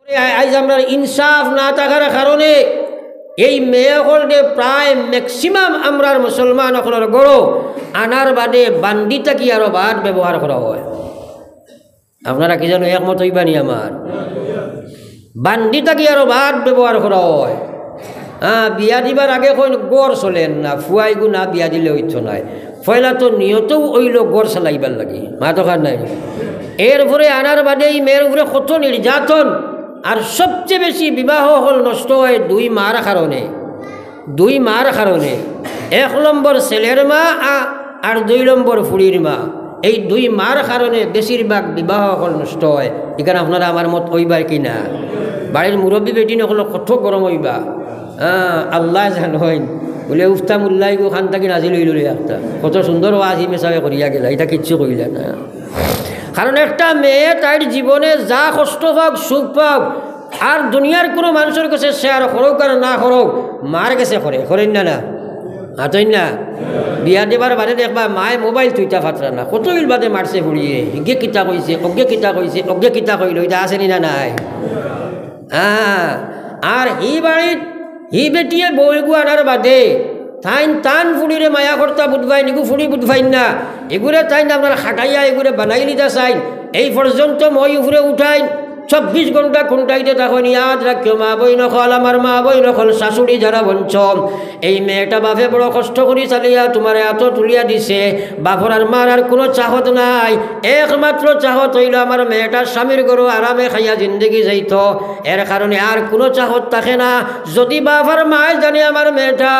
আজ আমরা ইনসাফ না থাকার কারণে এই মেয়েসকলে প্রায় ম্যাক্সিমাম আমরার মুসলমান সকলের গড় আনার বাদে বান্দি থাকি আরও বাদ ব্যবহার করা হয়। আপনারা কি জানো একমত হইবানি আমার? বান্দি থাকি আরও বাদ ব্যবহার করা হয়। বিয়া দিবার আগে কই গড় চলেন না, ফুয়াই গুনা বিয়া দিলে হইত নাই, পয়লা তো নিয়তও ওইল গড় চালাইবার লাগে মা দোকান নাই। এরপরে আনার বাদে এই মেয়ের উপরে কত নির্যাতন। আর সবচেয়ে বেশি বিবাহ হল নষ্ট হয় দুই মার কারণে। দুই মার কারণে, 1 নম্বর ছেলের মা আর 2 নম্বর ফুড়ির মা। এই দুই মার কারণে বেশিরভাগ বিবাহ হল নষ্ট হয়। এখানে আপনারা আমার মত হইবার কিনা? বাড়ির মুরব্বী বেটি নকল কত গরম হইবা। আল্লাহ জান হইন বলে উফতামুল্লাহ গো খান থাকি নাজি লইল একটা কত সুন্দর ওয়াজি মেসাবে করিয়া গেলা, এটা কিচ্ছু কইলা না। কারণ একটা মেয়ে তার জীবনে যা কষ্ট পাক সুখ পাক আর দুনিয়ার কোনো মানুষের কাছে শেয়ার করুক আর না করুক, মার কাছে করেন না হাতইন না। বিয়া দেবার বাদে দেখবা মায়ে মোবাইল তুইটা ফাতরা না, কত ইল বাদে মারছে ফুড়িয়ে, হিগে কিতা কইছে, অজ্ঞে কিতা কইছে, অজ্ঞে কিতা কইল, এটা আসেনি না নাই? আর হি বাড়িত হি বেটিয়ে বইগু আনার বাদে তাইন টান ফুড়িরে মায়া কর্তা বুধবাই নিগু ফুড়ি বুধবাইন না, এগুলো তাইন আপনার খাটাইয়া এগুলো বানাই নিতে চাইন। এই পর্যন্ত মই উপরে উঠাইন 24 ঘন্টা খুঁটাইতে তখন ইয়াদ রাখিও মা বই নকল, আমার মা বই নকল, শাশুড়ি যারা বঞ্চম। এই মেয়েটা বাপে বড় কষ্ট করি চালিয়া তোমার এত তুলিয়া দিছে, বাপর আর মার আর কোনো চাহত নাই, একমাত্র চাহত হইল আমার মেয়েটার স্বামীর গরু আরামে খাইয়া জিন্দগি যাইত। এর কারণে আর কোনো চাহত থাকে না। যদি বাপর মায় জানে আমার মেয়েটা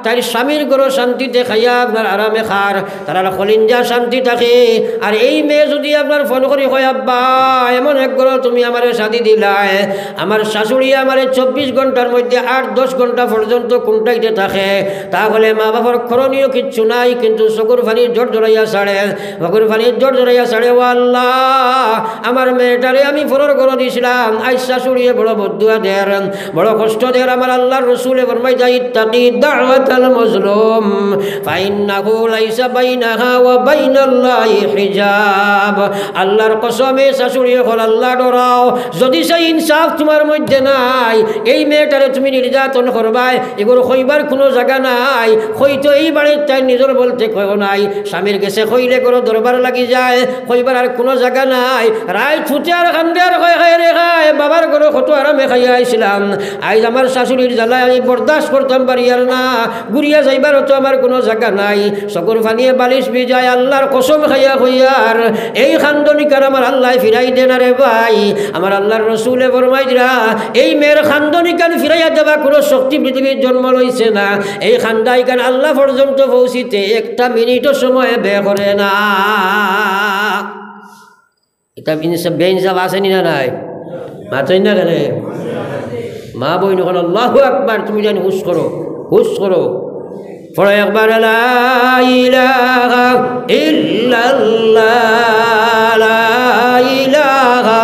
তাই স্বামীর গরু শান্তিতে খাইয়া আপনার আরামে খার, তারা কলিঞ্জা শান্তি থাকে। আর এই মেয়ে যদি আপনার ফোন করি কয় আব্বা এমন এক গরু তুমি আমার শাদি দিলাই, আমার শাশুড়ি আমার 24 ঘন্টার মধ্যে 8-10 ঘন্টা পর্যন্ত কুমটাইতে থাকে, তাহলে মা বাবার করণীয় কিচ্ছু নাই, কিন্তু চকুর পানি জোর জড়াইয়া ছাড়ে, চকুর পানি জোর জড়াইয়া ছাড়ে। ও আল্লাহ, আমার মেয়েটারে আমি ফোনের ঘর দিয়েছিলাম, আজ শাশুড়িয়ে বড় বদুয়া দের, বড় কষ্ট দের। আমার আল্লাহর রসুলে ফরমাই যায় ইত্তাকি দাওয়াতাল মাজলুম ফাইন্নাহু লাইসা বাইনাহা ওয়া বাইনাল্লাহি হিজাব। আল্লাহর কসমে শাশুড়িয়ে হল আল্লাহ ডরাও। যদি সেই ইনসাফ তোমার মধ্যে নাই, এই মেয়েটারে তুমি নির্যাতন করবাই, এগুলো কইবার কোনো জায়গা নাই। হয়তো এই বাড়ির তাই নিজের বলতে কয় নাই, স্বামীর গেছে কইলে কোনো দরবার লাগি যায়, কইবার আর কোনো জায়গা নাই। রায় ছুটে আর কান্দে আর খায় রে খায়, বাবার ঘরে কত আরামে খাইয়া আইছিলাম, আজ আমার শাশুড়ির জ্বালায় আমি বরদাস্ত করতাম পারি আর না, গুড়িয়া যাইবারও তো আমার কোনো জায়গা নাই। চকুর ফানিয়ে বালিশ ভিজায় আল্লাহর কসম খাইয়া হইয়ার এই খান্দনিকার আমার আল্লাহ ফিরাই দেন রে ভাই। আমার আল্লাহর রসুলে ফরমাই দিরা এই মেয়ের খান্দনিকান ফিরাইয়া দেবা কোনো শক্তি পৃথিবীর জন্ম লইছে না। এই খান্দাইকান আল্লাহ পর্যন্ত পৌঁছিতে 1 মিনিটও সময় ব্যয় করে না। এটা বেইনসাফ আসেনি না নাই? মাতই না কেন? মা বই নখন আল্লাহু আকবার, তুমি জানি হুশ করো, হুশ করো, পড়ো একবার লা ইলাহা ইল্লাল্লাহ, লা ইলাহা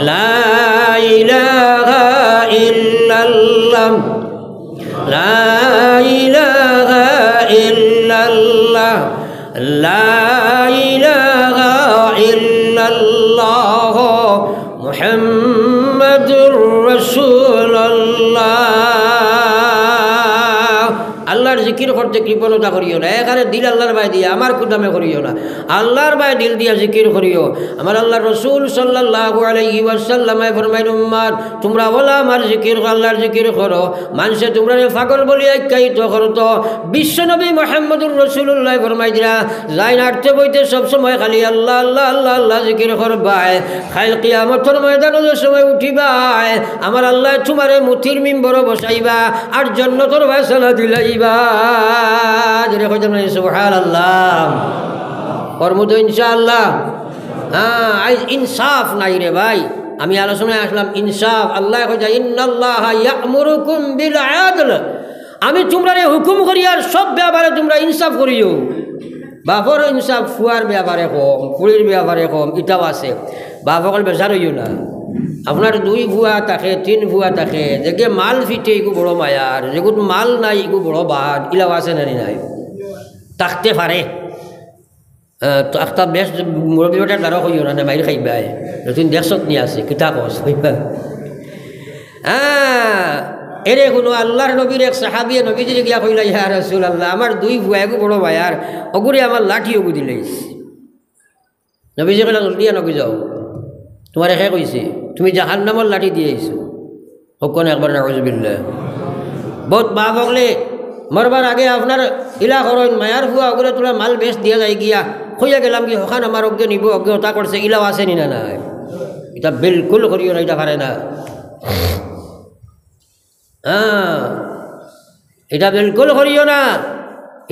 লা ইলাহা ইল্লাল্লাহ, লা ইলাহা ইল্লাল্লাহ, লা ইলাহা ইল্লাল্লাহ মুহাম্মাদুর রাসূলুল্লাহ। আল্লাহর জিকির করতে কৃপণতা করিও না, এখানে দিল আল্লাহর বাই দিয়ে আমার কুদামে করিও না, আল্লাহর বাই দিল দিয়া জিকির করিও। আমার আল্লাহর রসুল সাল্লাল্লাহু আলাইহি ওয়াসাল্লামে ফরমাইল উম্মত তোমরা বলা আমার জিকির আল্লাহর জিকির করো, মানুষে তোমরা পাগল বলি আখ্যায়িত করতো। বিশ্বনবী মুহাম্মদুর রাসূলুল্লাহ ফরমাই দিরা যাই নাড়তে বইতে সবসময় খালি আল্লাহ আল্লাহ আল্লাহ আল্লাহ জিকির করবাই, খাইল কিয়ামতের ময়দানে সময় উঠিবাই আমার আল্লাহ তোমারে মুথির মিম্বর বসাইবা আর জান্নাতের ফয়সালা দিলাইবা। সুবহানাল্লাহ কর্মতো ইনশাআল্লাহ। আজ ইনসাফ নাই রে ভাই, আমি আলোচনায় আসলাম ইনসাফ। আল্লাহ কইছে ইন্নাল্লাহা ইয়া'মুরুকুম বিল আদল, আমি তোমরা হুকুম করি আর সব ব্যাপারে তোমরা ইনসাফ করিও। বাপর ইনসাফ ফুয়ার ব্যাপারে কম, কুড়ির ব্যাপারে কম, ইটাও আছে। বাপ অকল বেচার হইও না, আপনার 2 ভুয়া থাকে 3 ভুয়া থাকে, যেগে মাল ফিটে এগু বড় মায়ার, যেগুলো মাল নাই এগু বড় বাদ, ইলাও আছে না নাই? থাকতে পারে তো একটা বেশ মুরব্বী বেটা তারও কইও না মাইর খাইবা নতুন দেখছত নিয়ে আছে কিতা কস কইবা এরে কোনো আল্লাহর নবীর এক সাহাবিয়ে নবীজিরে গিয়া কইলা ইয়া রাসূলুল্লাহ আমার দুই ভুয়া এগু বড় ভাইয়ার অগুরে আমার লাঠি অগু দিলেইস নবীজি কইলা জলদি নগি যাও তোমার একে কইছে তুমি জাহান্নামের লাঠি দিয়েছো হকন একবার নাউজুবিল্লাহ বহুত মা বগলে মরবার আগে আপনার ইলা করেন মায়ার ভুয়া ওগুলো তোলা মাল বেশ দিয়া যায় গিয়া কইয়া গেলাম কি হখান আমার অজ্ঞ নিব অজ্ঞ ওটা করছে ইলাও আছে নি না নাই এটা বিলকুল করিও না এটা পারে না এটা বিলকুল করিও না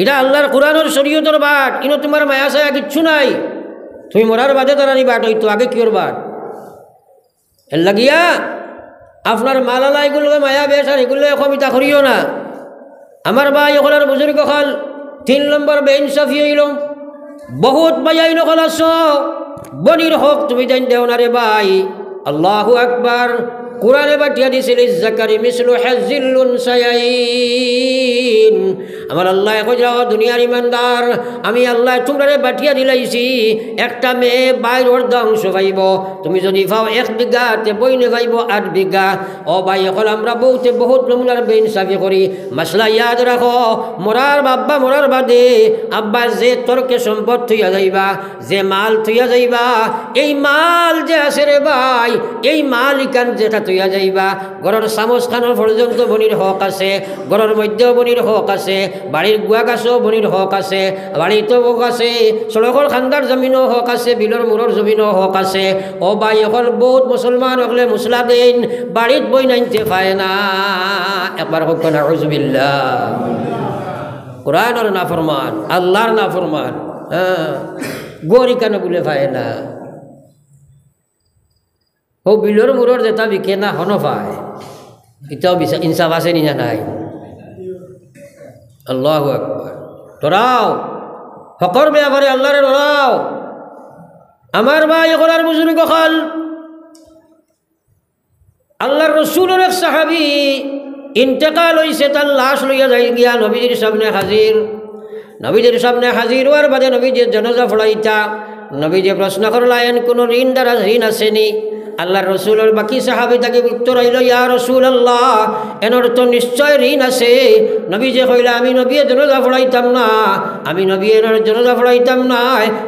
এটা আল্লাহর কোরআনের শরীয়তের বাট ইনো তোমার মায়া ছায়া কিচ্ছু নাই তুমি মরার বাদে তারানি বাট হইতো আগে কিওর বাট এর লাগিয়া আপনার মালালা এগুলো মায়া বেশ আর এগুলো কবিতা করিও না আমার ভাই ওখানের বুজুর্গ খাল 3 নম্বর বেইনসাফি হইল বহুত মায়াই নকল আস বনির হক তুমি জান দেও না রে ভাই আল্লাহু আকবার কোরআনে বাটিয়া দিছিল জাকারি মিসলু হাজিল উনসায়াইন আমার আল্লাহ কইরা দুনিয়ার ইমানদার আমি আল্লাহ তোমরা বাটিয়া দিলাইছি একটা মেয়ে বাইর অর্ধাংশ পাইব তুমি যদি পাও 1 বিঘাতে বইনে পাইব 8 বিঘা ও ভাই এখন আমরা বহুত নমুনার বেইনসাফি করি মাসলা ইয়াদ রাখো মরার বাবা মরার বাদে আব্বা যে তর্কে সম্পদ থইয়া যাইবা যে মাল থইয়া যাইবা এই মাল যে আছে রে ভাই এই মালিকান যেটা তৈয়া যাইবা ঘরের চামচ খানোর পর্যন্ত বনির হক আছে ঘরের মধ্যেও বনির হক আছে বাড়ির গুয়া গাছও বনির হক আছে বাড়িতেও হক আছে সড়কর খান্দার জমিনও হক আছে বিলর মুরর জমিনও হক আছে ও ভাই এখন বহুত মুসলমান হকলে মুসলা দেন বাড়িত বই নাইতে পায় না একবার হোক না নাউজুবিল্লাহ কোরআনের নাফরমান আল্লাহর নাফরমান গরি কেন বলে পায় না ও বিলর মুরর যেটা বিকে না হন পায় এটাও ইনসাফ আছে নি না নাই আল্লাহু আকবার ডরাও হকর ব্যাপারে আল্লাহরে ডরাও আমার ভাই এখনার বুজুর্গ খাল আল্লাহর রাসূলের এক সাহাবী ইন্তেকাল হইছে তার লাশ লইয়া যাই গিয়া নবীজির সামনে হাজির নবীজির সামনে হাজির হওয়ার বাদে নবীজির জানাজা পড়াইতা নবীজি প্রশ্ন করলেন কোন ঋণ দ্বারা ঋণ আসেনি আল্লাহর রসুলের বাকি সাহাবী তাকে উত্তর হইল ইয়া রাসূলুল্লাহ এনর তো নিশ্চয় ঋণ আছে নবীজি কইলা আমি নবী জানাজা পড়াইতাম না আমি নবী এনর জানাজা পড়াইতাম না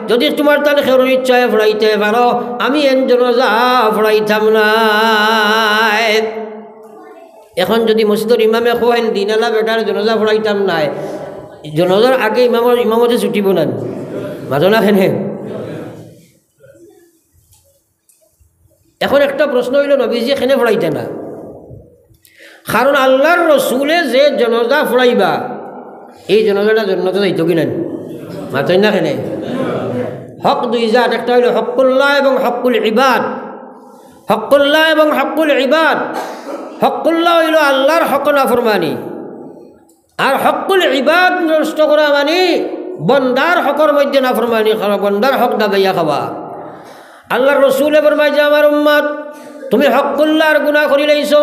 যদি তোমার তার খের ইচ্ছায় পড়াইতে পারো আমি এন জানাজা পড়াইতাম না এখন যদি মসজিদের ইমামে কোহেন দিনালা বেটার জানাজা পড়াইতাম না জানাজার আগে ইমামতে ছুটিব না মাজনা খেনে এখন একটা প্রশ্ন হইল নবীজি এখানে পড়াইতে না কারণ আল্লাহর রসুলে যে জানাজা পড়াইবা এই জানাজাটা জান্নাতে যাইতো কিনা মাতই না খেনে হক দুই জাত একটা হইল হকুল্লাহ এবং হকুল ইবাদ হকুল্লাহ এবং হকুল ইবাদ হকুল্লাহ হইল আল্লাহর হক নাফরমানি আর হকুল ইবাদ নষ্ট করা মানে বন্দার হকর মধ্যে নাফরমানি খাওয়া বন্দার হক দাবাইয়া খাওয়া আল্লাহর রসুলে ফরমাইছে আমার উম্মত তুমি হকুল্লাহর গুনাহ করি লাইছো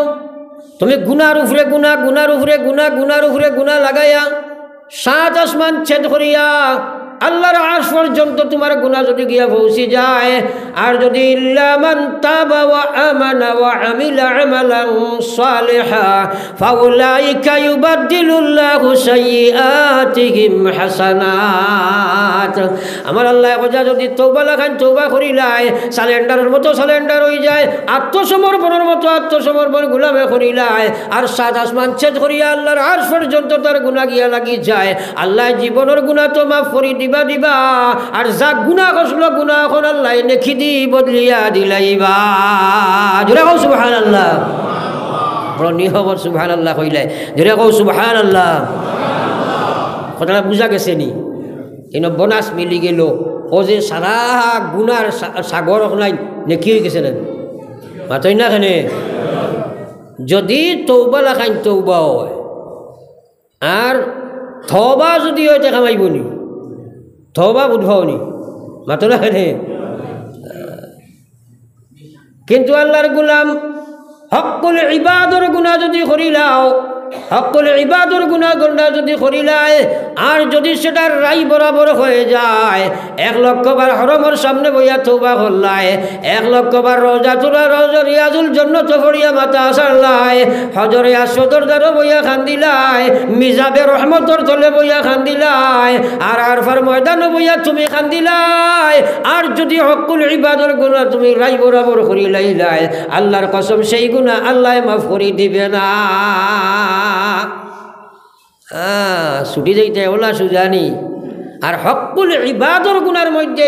তুমি গুনার উপরে গুনাহ গুনার উপরে গুনাহ গুনার উপরে গুনাহ লাগাইয়া 7 আসমান ছেদ করিয়া আল্লাহর আরশ পর্যন্ত তোমার গুনাহ যদি গিয়া পৌঁছে যায় আর যদি ইল্লা মান তাবা ওয়া আমানা ওয়া আমিলা আমালান সালিহা ফাউলাইকা ইউবাদদিলুল্লাহু সাইয়্যাতিহিম হাসানাত আমার আল্লাহ কজা যদি তওবা লাগান তওবা করিলাই সালেন্ডারের মতো সালেন্ডার হয়ে যায় আত্মসমর্পণের মতো আত্মসমর্পণ গোলামে করিলাই আর 7 আসমান ছেদ করিয়া আল্লাহর আরশ পর্যন্ত তার গুনাহ গিয়া লাগি যায় আল্লাহ জীবনের গুনাহ তো মাফ করি দিবা দিবা আর যা গুনাহ করছিল গুনাহ এখন আল্লাহ নেকি দি বদলিয়া দিলাইবা জোরে কও সুবহানাল্লাহ বড় নিহবর সুবহানাল্লাহ কইলে জোরে কও সুবহানাল্লাহ কথাটা বুঝা গেছে নি ইনো বোনাস মিলি গেল ও যে সারা গুনার সাগর নাই নেকি হয়ে গেছে না মাতই না কেনে যদি তওবা লাগাইন তওবা হয় আর তওবা যদি হয় তে কামাইবনি তওবা বুঝবাওনি মাতলা কেনে কিন্তু আল্লাহর গোলাম হকুল ইবাদর গুনাহ যদি করিলাও হকুল ইবাদর গুণাগণটা যদি করিলায় আর যদি সেটার রাই বরাবর হয়ে যায় 1,00,000 বার হরমর সামনে বইয়া তওবা করলায় 1,00,000 বার রোজাতুরা রিয়াজুল জান্নাত ফড়িয়া মাথা সারলায় হজরে আসদর দ্বারা বইয়া খান্দিলায় মিজাবে রহমতর তলে বইয়া খান্দিলায় আর আরফার ময়দানে বইয়া তুমি খান্দিলায় আর যদি হকুল ইবাদর গুনাহ তুমি রাই বরাবর করিলাইলায় আল্লাহর কসম সেই গুনাহ আল্লাহ মাফ করে দিবে না। ছুটি যাইতে ওলা সুজানি। আর হকুল ইবাদর গুনার মধ্যে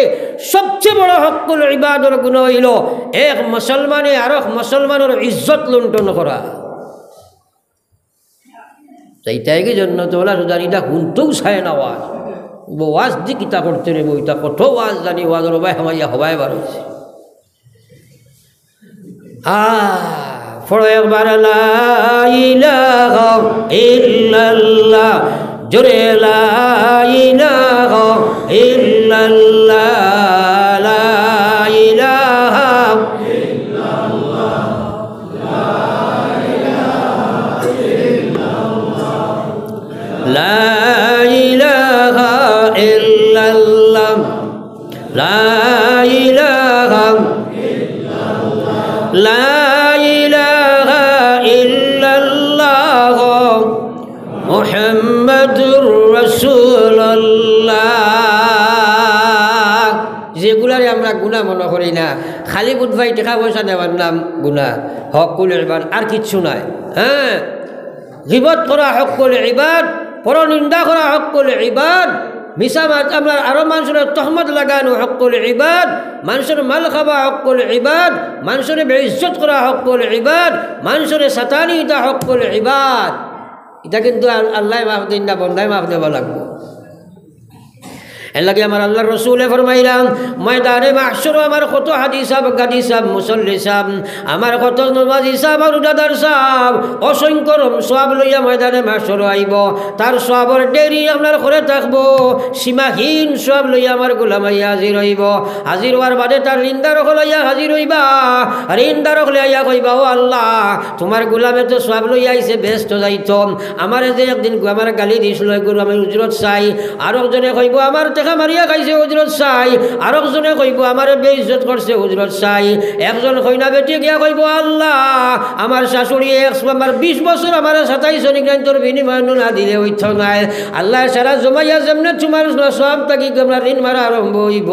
সবচেয়ে বড় হকুল ইবাদর গুণ হইল এক মুসলমানে আর এক মুসলমানের ইজ্জত লুণ্ঠন করা। সেইটাই কি জন্য তো ওলা সুজানিটা শুনতেও চায় না ওয়াজ ওয়াজ দি কিতা করতে রে বইটা কত ওয়াজ জানি ওয়াজের ভাই হামাইয়া হবাই বার হয়েছে। ফড়ো একবার লা ইলাহা ইল্লাল্লাহ জোরে লা ইলাহা ইল্লাল্লাহ লা ইলাহা ইল্লাল্লাহ লা ইলাহা ইল্লাল্লাহ লা ইলাহা লা ইলাহা ইল্লাল্লাহ মুহাম্মাদুর রাসূলুল্লাহ। যেগুলারে আমরা গুনাহ মনে করি না, খালি বুধবাই টাকা পয়সা নেওয়ার নাম গুনাহ, হকুল ইবাদ আর কিচ্ছু নাই। হ্যাঁ, গীবত করা হকুল ইবাদ, পরনিন্দা করা হকুল ইবাদ, মিসামাত আমরা আরো মানুষের তহমত লাগানো হকুল ইবাদ, মানুষের মাল খাওয়া হকুল ইবাদ, মানুষের বেইজ্জত করা হকুল ইবাদ, মানুষের সাতানি এটা হকুল ইবাদ। এটা কিন্তু আল্লাহ মাফ দিন না, বন্ধায় মাফ দেওয়া লাগবে। এর লাগে আমার আল্লাহর রসুলে ফরমাইলাম ময়দানে মাহশর আমার কত হাদি সাহেব, গাদি সাহেব, মুসল্লি সাহেব, আমার কত নমাজি সাহেব আর দাদার সাহেব অসংখ্য সওয়াব লইয়া ময়দানে মাহশর আইব। তার সওয়াবের দেরি আপনার ঘরে থাকবো, সীমাহীন সওয়াব লইয়া আমার গোলাম আইয়া হাজির হইব। হাজির হওয়ার বাদে তার রিন্দার লইয়া হাজির হইবা। রিন্দার লইয়া কইবা, ও আল্লাহ তোমার গোলামে তো সওয়াব লইয়া আইছে, ব্যস্ত যাইত, আমার যে একদিন আমার গালি দিছিল এগুলো আমি উজরত চাই। আর একজনে কইব আমার টাকা মারিয়া খাইছে উজরত চাই, আর একজনে কইব আমার বেইজ্জত করছে উজরত চাই। একজন কইনা বেটি গিয়া কইব, আল্লাহ আমার শাশুড়ি আমার 20 বছর আমার 27 নিগ্রান্তর বিনিময় না দিলে হইত নাই। আল্লাহ সারা জমাইয়া যেমনে তোমার সব থাকি আমরা ঋণ মারা আরম্ভ হইব।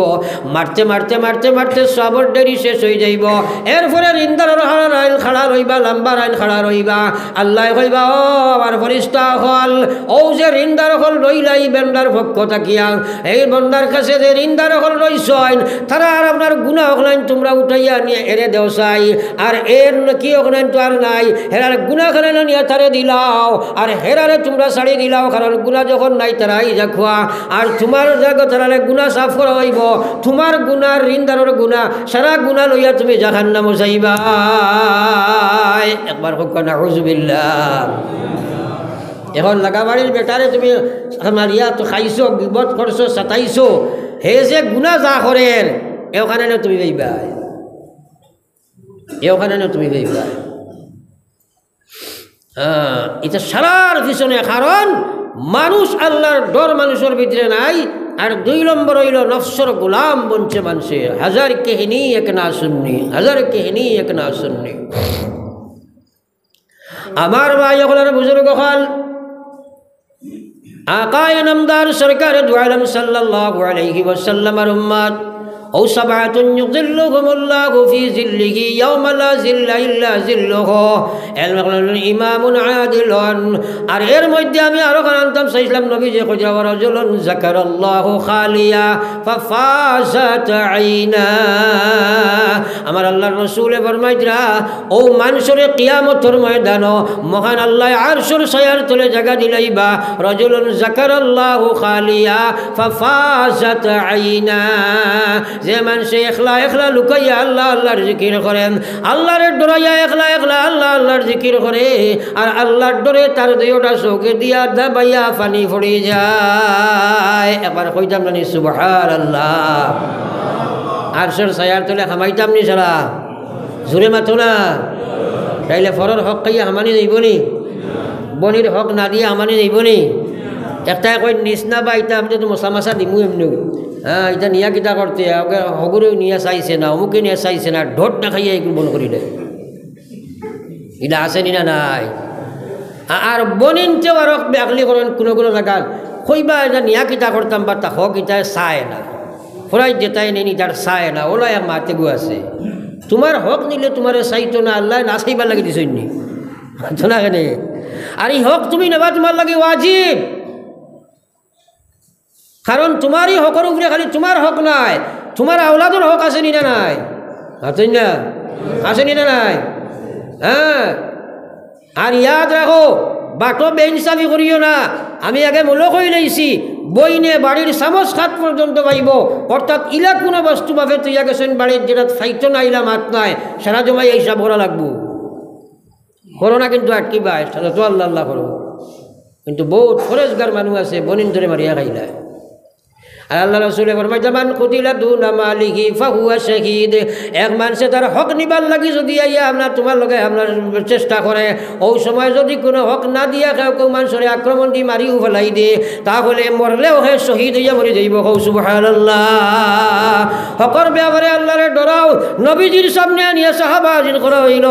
মারতে মারতে মারতে মারতে সবর দেরি শেষ হয়ে যাইব। এরপরে ঋণদার আইন খাড়া রইবা, লম্বার আইন খাড়া রইবা। আল্লাহ কইবা, ও আমার ফরিস্তা হল, ও যে ঋণদার হল রইলাই বেন্দার পক্ষ থাকিয়া এই বন্দার কাছে যে ঋণদার হল রইছেন তারা আর আপনার গুনাহ হলেন তোমরা উঠাইয়া নিয়ে এরে দেও চাই। আর এর কি হলেন তো আর নাই, হেরার গুনাহ খানে নিয়ে তারে দিলাও আর হেরারে তোমরা ছাড়ি দিলাও, কারণ গুনাহ যখন নাই তারাই দেখুয়া। আর তোমার জায়গা তারারে গুনাহ সাফ করা হইব, তোমার গুনার ঋণদারের গুনাহ সারা গুনাহ লইয়া তুমি জাহান্নামে যাইবা। একবার হোক নাউযুবিল্লাহ। এখন লাগাবাড়ির বেটারে তুমি আমার ইয়া তো খাইছো, বিপদ করছো, সাতাইছো, হে যে গুণা যা করেন এখানে না তুমি বেইবা, এখানে না তুমি বেইবা। এটা সারার পিছনে কারণ মানুষ আল্লাহর ডর মানুষের ভিতরে নাই। আর 2 নম্বর হইল নফসর গোলাম বনছে মানুষের। হাজার কেহিনী এক না শুননি, হাজার কেহিনী এক না শুননি। আমার ভাই ওখানে বুজুর্গ হল আকায়ে নামদার সরকার দু আলম সাল্লাল্লাহু আলাইহি ওয়াসাল্লামের উম্মত ও সাবাতুন ইউযিল্লুহুমুল্লাহু ফি যিল্লিহি ইয়াওমা লা যিল্লা ইল্লা যিল্লুহু ইমামুন আদিলুন। আর এর মধ্যে আমি আরো কারণতাম চাইছিলাম নবী যে কইরা রাজুলুন যাকারাল্লাহু খালিয়া ফাফাজাত আইনা। আমার আল্লাহর রাসূলে ফরমাইতরা ও মানুষের কিয়ামতের ময়দান মহান আল্লাহ আরশের ছায়ার তলে জায়গা দিলাইবা, রাজুলুন যাকারাল্লাহু খালিয়া ফাফাজাত আইনা। যে মানুষে একলা একলা লুকাইয়া আল্লাহ আল্লাহর জিকির করেন, আল্লাহর ডরাইয়া একলা একলা আল্লাহ আল্লাহর জিকির করে, আর আল্লাহর ডরে তার দুইটা চোখে দিয়া দাবাইয়া পানি পড়ে যায়। একবার কইতাম না সুবহানাল্লাহ। আরশের ছায়ার তলে হামাইতাম নি সারা জোরে মাথো না, তাইলে ফরর হক খাইয়া হামানি যাইব নি? বনির হক না দিয়ে আমানে যাইব নি একটাই কই নিচনা বা ইটা আমি তো মশা মাছা দিমু এমনি হ্যাঁ এটা নিয়া কিতা করতে হগুরেও নিয়ে চাইছে না অমুকে নিয়ে চাইছে না ঢোট না খাইয়া এগুলো বন করিলে এটা আছে নি না নাই আর বনিনতেও আর ব্যাকলি করেন কোনো কোনো জায়গা কইবা এটা নিয়া কিতা করতাম বা তা হক ইটা চায় না ফরাই যেটাই নেই তার চায় না ওলা এক মাতে গু আছে তোমার হক নিলে তোমার চাইতো না আল্লাহ না চাইবার লাগে দিছই নি না কেন আর এই হক তুমি নেবা তোমার লাগে ওয়াজিব কারণ তোমারই হকের উপরে খালি তোমার হক নাই তোমার আওলাদের হক আছে নি না নাই আছেন না আছে নি না নাই হ্যাঁ আর ইয়াদ রাখো বাটো বেইনসাফি করিও না আমি আগে মূলক হয়ে লইছি বইনে বাড়ির চামচ খাত পর্যন্ত পাইব অর্থাৎ ইলা কোনো বস্তু ভাবে তুই গেছেন বাড়ির যেটা ফাইতো না ইলা মাত নাই সারা জমাই এইসব ভরা লাগবো করো না কিন্তু আটকিবা সারা তো আল্লাহ আল্লাহ করো কিন্তু বহুত ফরেজগার মানুষ আছে বনিন ধরে মারিয়া খাইলা আর আল্লাহ রসুলে ফরমাইছে মান কুতিলা দুনা মালিহি ফাহুয়া শাহীদ এক মানুষে তার হক নিবার লাগি যদি আইয়া আপনার তোমার লগে আপনার চেষ্টা করে ওই সময় যদি কোনো হক না দিয়া কেউ মানুষের আক্রমণ দিয়ে মারিও ফেলাই দিয়ে তাহলে মরলেও হে শহীদ হইয়া মরি যাইব কৌ সুবহানাল্লাহ হকর ব্যাপারে আল্লাহরে ডরাও নবীজির সামনে নিয়ে সাহাবা হাজির করা হইল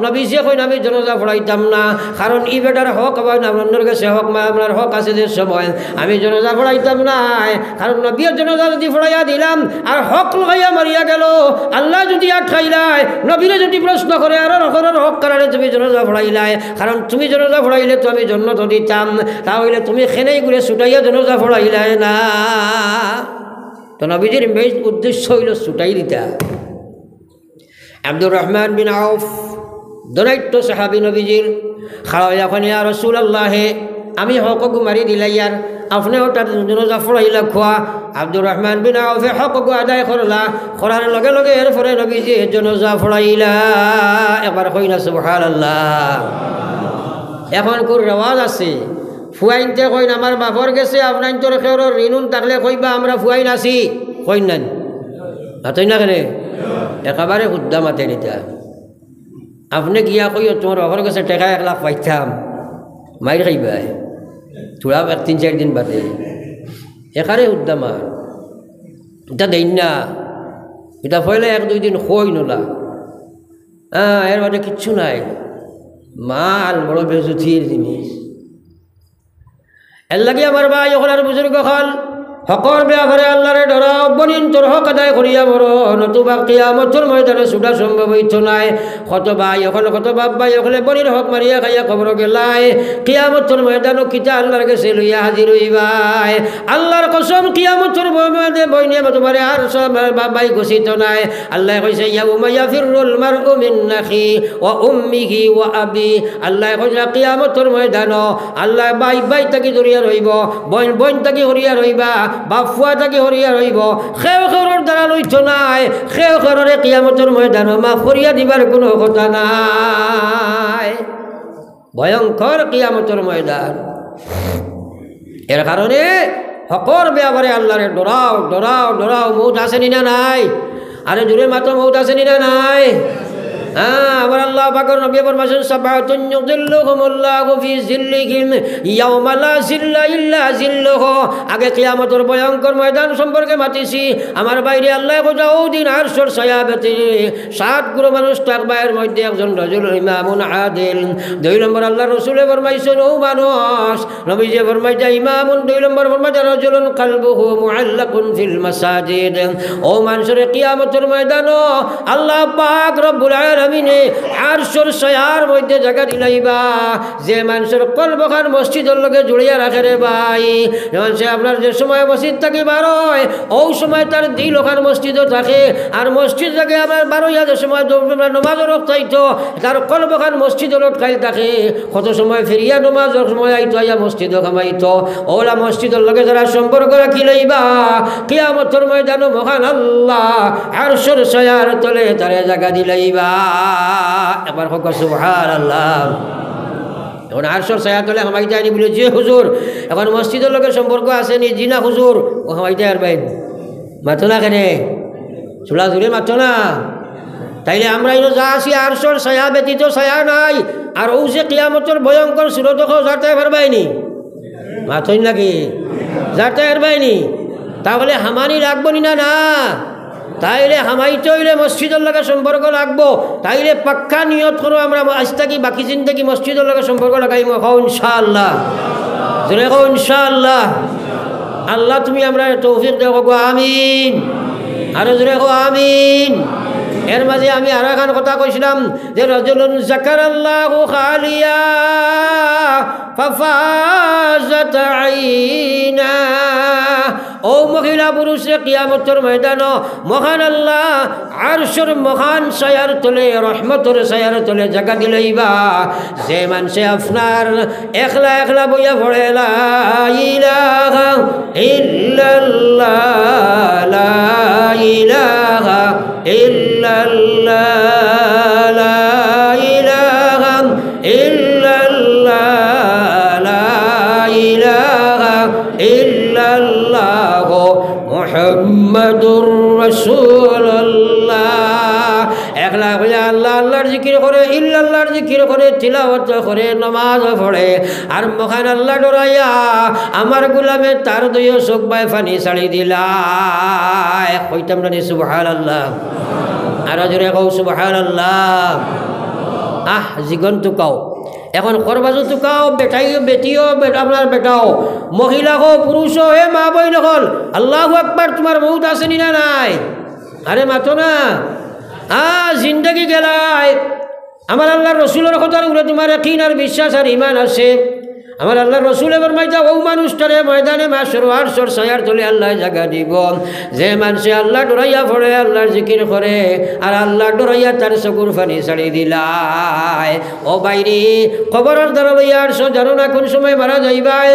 নবীজি কইন আমি জনাজা পড়াইতাম না কারণ ই বেটার হক আবার আপনার কাছে হক মা আপনার হক আছে যে সময় আমি জনাজা পড়াইতাম না কারণ নবীর জনাজা যদি ফড়াইয়া দিলাম আর হক লাগাইয়া মারিয়া গেল আল্লাহ যদি আটকাইলাই নবীরে যদি প্রশ্ন করে আর হক কারণে তুমি জনাজা ফড়াইলাই কারণ তুমি জনাজা ফড়াইলে তো আমি জন্নত দিতাম তাহলে তুমি খেনেই ঘুরে ছুটাইয়া জনাজা ফড়াইলাই না তো নবীজির মেইন উদ্দেশ্য হইল ছুটাই দিতা আব্দুর রহমান বিন আউফ দনাইট্য সাহাবী নবীজির খাওয়া এখন ইয়া রাসূলুল্লাহ আমি হক মারি দিলাইয়ার আপনি ওটার জনাজা ফড়াইলা খোয়া আব্দুর রহমান বিন আউফে হক আদায় করলা করার লগে লগে এরপরে নবীজি জনাজা ফড়াইলা একবার কই না সুবহানাল্লাহ এখন কোর রেওয়াজ আছে ফুয়াইনতে কইন আমার বাপর গেছে আপনার তোর খের ঋণুন থাকলে কইবা আমরা ফুয়াইন আছি কইন না হাতই না কেন একেবারে শুদ্ধা মাতে নিতা আপনি গিয়া কইও তোমার বাপর গেছে টেকা 1 লাখ পাইতাম মাইর খাইবা থোড়া 3-4 দিন বাদে এখানে উদ্দামা এটা দেন না এটা ফলে 1-2 দিন খই নলা এর বাদে কিচ্ছু নাই মাল বড় বেজুথির জিনিস এর লাগে আমার ভাই ওখানে বুজুর্গ হল হকর ব্যাপারে আল্লাহরে ডরাও বনিন তোর হক আদায় করিয়া বড় নতুবা কিয়ামতের ময়দানে ছুটা সম্ভব হইত নাই কত ভাই ওখানে কত বাপ ভাই ওখানে বনির হক মারিয়া খাইয়া খবর গেলাই কিয়ামতের ময়দানও কিতা আল্লাহর কাছে লইয়া হাজির হইবাই আল্লাহর কসম কিয়ামতের ময়দানে বইনে তোমারে আর সব বাপ ভাই ঘোষিত নাই আল্লাহ কইছে ইয়াউমা ইয়াফিরুল মারউ মিন নাখি ওয়া উম্মিহি ওয়া আবি আল্লাহ কইছে কিয়ামতের ময়দানও আল্লাহ ভাই ভাই তাকে ধরিয়া রইব বোন বোন তাকে ধরিয়া রইবা বাফুয়া তাকে হরিয়া রইব খেও খেওর দ্বারা লইছ নাই খেও খেওরে কিয়ামতের ময়দান মাফ করিয়া দিবার কোনো কথা নাই ভয়ঙ্কর কিয়ামতের ময়দান এর কারণে হকর ব্যাপারে আল্লাহরে ডরাও ডরাও ডরাও মৌত আসেনি না নাই আরে জোরে মাত্র মৌত আসেনি না নাই আমার আল্লাহ পাকের নবী ফরমায়েছেন সাবাতুন ইউযিল্লুহুমুল্লাহু ফি যিল্লিহিম ইয়াওমা লা যিল্লা ইল্লা যিল্লুহু আগে কিয়ামতের ভয়ঙ্কর ময়দান সম্পর্কে মাতিছি আমার বাইরে আল্লাহ কোথাও দিন আরশের ছায়া ব্যতি 7 গুণ মানুষ থাকবে এর মধ্যে একজন রাজুল ইমামুন আদিল 2 নম্বর আল্লাহ রাসূলে ফরমাইছেন ও মানুষ নবীজি ফরমাইছে ইমামুন 2 নম্বর ফরমাইছে রাজুলুন কলবুহু মুআল্লাকুন ফিল মাসাজিদ ও মানুষের কিয়ামতের ময়দানও আল্লাহ পাক রব্বুল আলামিনে আরশের ছায়ার মধ্যে জায়গা দিলাইবা যে মানুষের কলবখান মসজিদের লগে জুড়িয়া রাখে রে ভাই যেমন সে আপনার যে সময় মসজিদ থাকি বার হয় ওই সময় তার দিল ওখান মসজিদও থাকে আর মসজিদ থাকে আপনার বারো যে সময় নমাজের রক্তাইতো তার কলবখান মসজিদের লটকাই থাকে কত সময় ফিরিয়া নমাজের সময় আইতো আইয়া মসজিদও কামাইতো ওলা মসজিদের লগে যারা সম্পর্ক রাখি লইবা কিয়ামতের ময়দানে মহান আল্লাহ আরশের ছায়ার তলে তারে জায়গা দিলাইবা একবার হোক সুবহানাল্লাহ এখন আরশের ছায়া তলে হামাইতে আনি বলে যে হুজুর এখন মসজিদের লোকের সম্পর্ক আছে নি জিনা হুজুর ও হামাইতে আর বাইন মাতো না কেন চুলা জুড়ে মাতো না তাইলে আমরা যা আছি আরশের ছায়া ব্যতীত ছায়া নাই আর ও যে কিয়ামতের ভয়ঙ্কর সুরত যাতে পারবাইনি মাথই নাকি যাতে পারবাইনি তাহলে হামানি লাগবো নি না না তাইলে হামাইতে হইলে মসজিদের লগে সম্পর্ক লাগবো তাইলে পাক্কা নিয়ত করো আমরা আজ থাকি বাকি জিন্দগি মসজিদের লগে সম্পর্ক লাগাইব খাও ইনশাআল্লাহ জোরে খাও ইনশাআল্লাহ আল্লাহ তুমি আমরা তৌফিক দেও গো আমিন আরো জোরে গো আমিন এর মাঝে আমি আরো এখন কথা কইছিলাম যে রাজুলুন যাকারাল্লাহু খালিয়া ফাফাজাত আইনা ও মহিলা পুরুষে কিয়ামতের ময়দান মহান আল্লাহ আরশের মহান ছায়ার তলে রহমতের ছায়ার তলে জায়গা দিলেইবা যে মানুষে আপনার একলা একলা বইয়া পড়ে লা ইলাহা ইল্লাল্লাহ লা ইলাহা ইল্লাল্লাহ লা ইলাহা ইল্লাল্লাহ লা ইলাহা ইল্লাল্লাহ মুহাম্মাদুর রাসূলুল্লাহ একলা বলে আল্লাহ আল্লাহর জিকির করে ইল্লাল্লাহর জিকির করে তিলাওয়াত করে নামাজ পড়ে আর মহান আল্লাহ ডরাইয়া আমার গোলামে তার দুই চোখ বাই পানি ছাড়ি দিলাই কইতাম না সুবহানাল্লাহ আর জোরে কও সুবহানাল্লাহ জীবন টুকাও এখন খরবাজও টুকাও বেটাইও বেটিও আপনার বেটাও মহিলা হো পুরুষ হো হে মা বই নকল আল্লাহু আকবার তোমার মৌত আসেনি না নাই আরে মাতো না জিন্দগি গেলাই আমার আল্লাহর রসুলের কথার উপরে তোমার ইয়াকিন আর বিশ্বাস আর ঈমান আছে আমার আল্লাহ রসুলের ফরমাইতা ও মানুষটারে ময়দানে মাশর আরশের ছায়ার তলে আল্লাহ জায়গা দিব যে মানুষে আল্লাহ ডরাইয়া পড়ে আল্লাহর জিকির করে আর আল্লাহ ডরাইয়া তার চকুর পানি ছাড়ি দিলাই ও বাইরে খবরের দ্বারা লইয়া আরশ জানো না কোন সময় মারা যাইবাই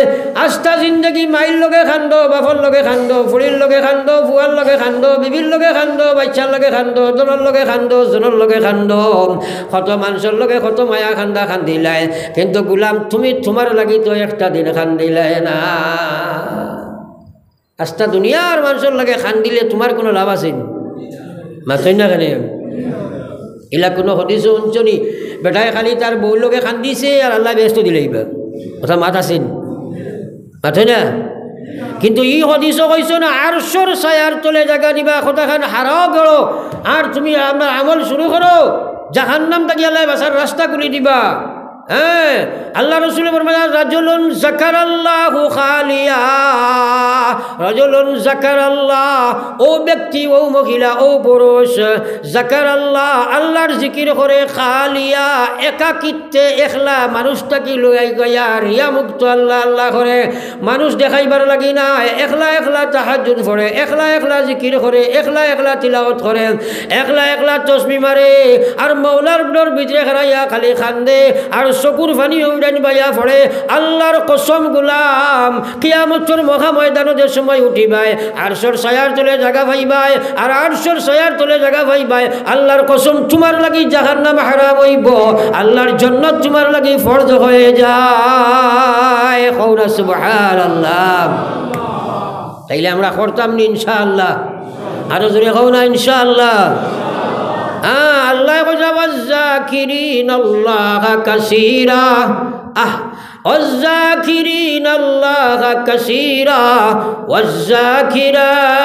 আস্থা জিন্দগি মাইল লগে খান্দ বাপর লগে খান্দ ফুড়ির লগে খান্দ ফুয়ার লগে খান্দ বিবির লগে খান্দ বাচ্চার লগে খান্দ দলের লগে খান্দ জনের লগে খান্দ কত মানুষের লগে কত মায়া খান্দা খান্দিলাই কিন্তু গোলাম তুমি তোমার লাগে তো একটা দিন খান্দিলে না আস্তা দুনিয়ার মানুষের লাগে খান্দিলে তোমার কোনো লাভ আছে মাথই না কেন এলা কোনো হদিস অঞ্চনি বেটায় খালি তার বউর লগে খান্দিছে আর আল্লাহ ব্যস্ত দিলে কথা মাত আছেন মাথই না কিন্তু ই হদিস কইছ না আরশের ছায়ার তলে জায়গা দিবা কথাখান হারাও গড়ো আর তুমি আপনার আমল শুরু করো জাহান্নাম থেকে আল্লাহ বাসার রাস্তা খুলে দিবা হ্যাঁ আল্লাহ রসুল রাজুলুন যাকারাল্লাহু খালিয়া রাজুলুন যাকারাল্লাহ ও ব্যক্তি ও মহিলা ও পুরুষ যাকারাল্লাহ আল্লাহর জিকির করে খালিয়া একাকিত্বে একলা মানুষটাকে লইয়াই গয়া রিয়া মুক্ত আল্লাহ আল্লাহ করে মানুষ দেখাইবার লাগি না একলা একলা তাহাজ্জুদ পড়ে একলা একলা জিকির করে একলা একলা তিলাওয়াত করে একলা একলা তসবিহ মারে আর মওলার ডর ভিতরে খারাইয়া খালি খান্দে আর চকুর পানি উড়ান বাইয়া পড়ে আল্লাহর কসম গোলাম কিয়ামতের মহা ময়দানে যে সময় উঠিবাই আরশের ছায়ার তলে জায়গা পাইবাই আর আরশের ছায়ার তলে জায়গা পাইবাই আল্লাহর কসম তোমার লাগি জাহান্নাম হারাম হইব আল্লাহর জান্নাত তোমার লাগি ফরজ হয়ে যায় কওনা সুবহানাল্লাহ তাইলে আমরা করতাম নি ইনশাআল্লাহ আরো জোরে কওনা ইনশাআল্লাহ আল্লাহ والذاكرين الله كثيرا والذاكرين الله كثيرا والذاكرات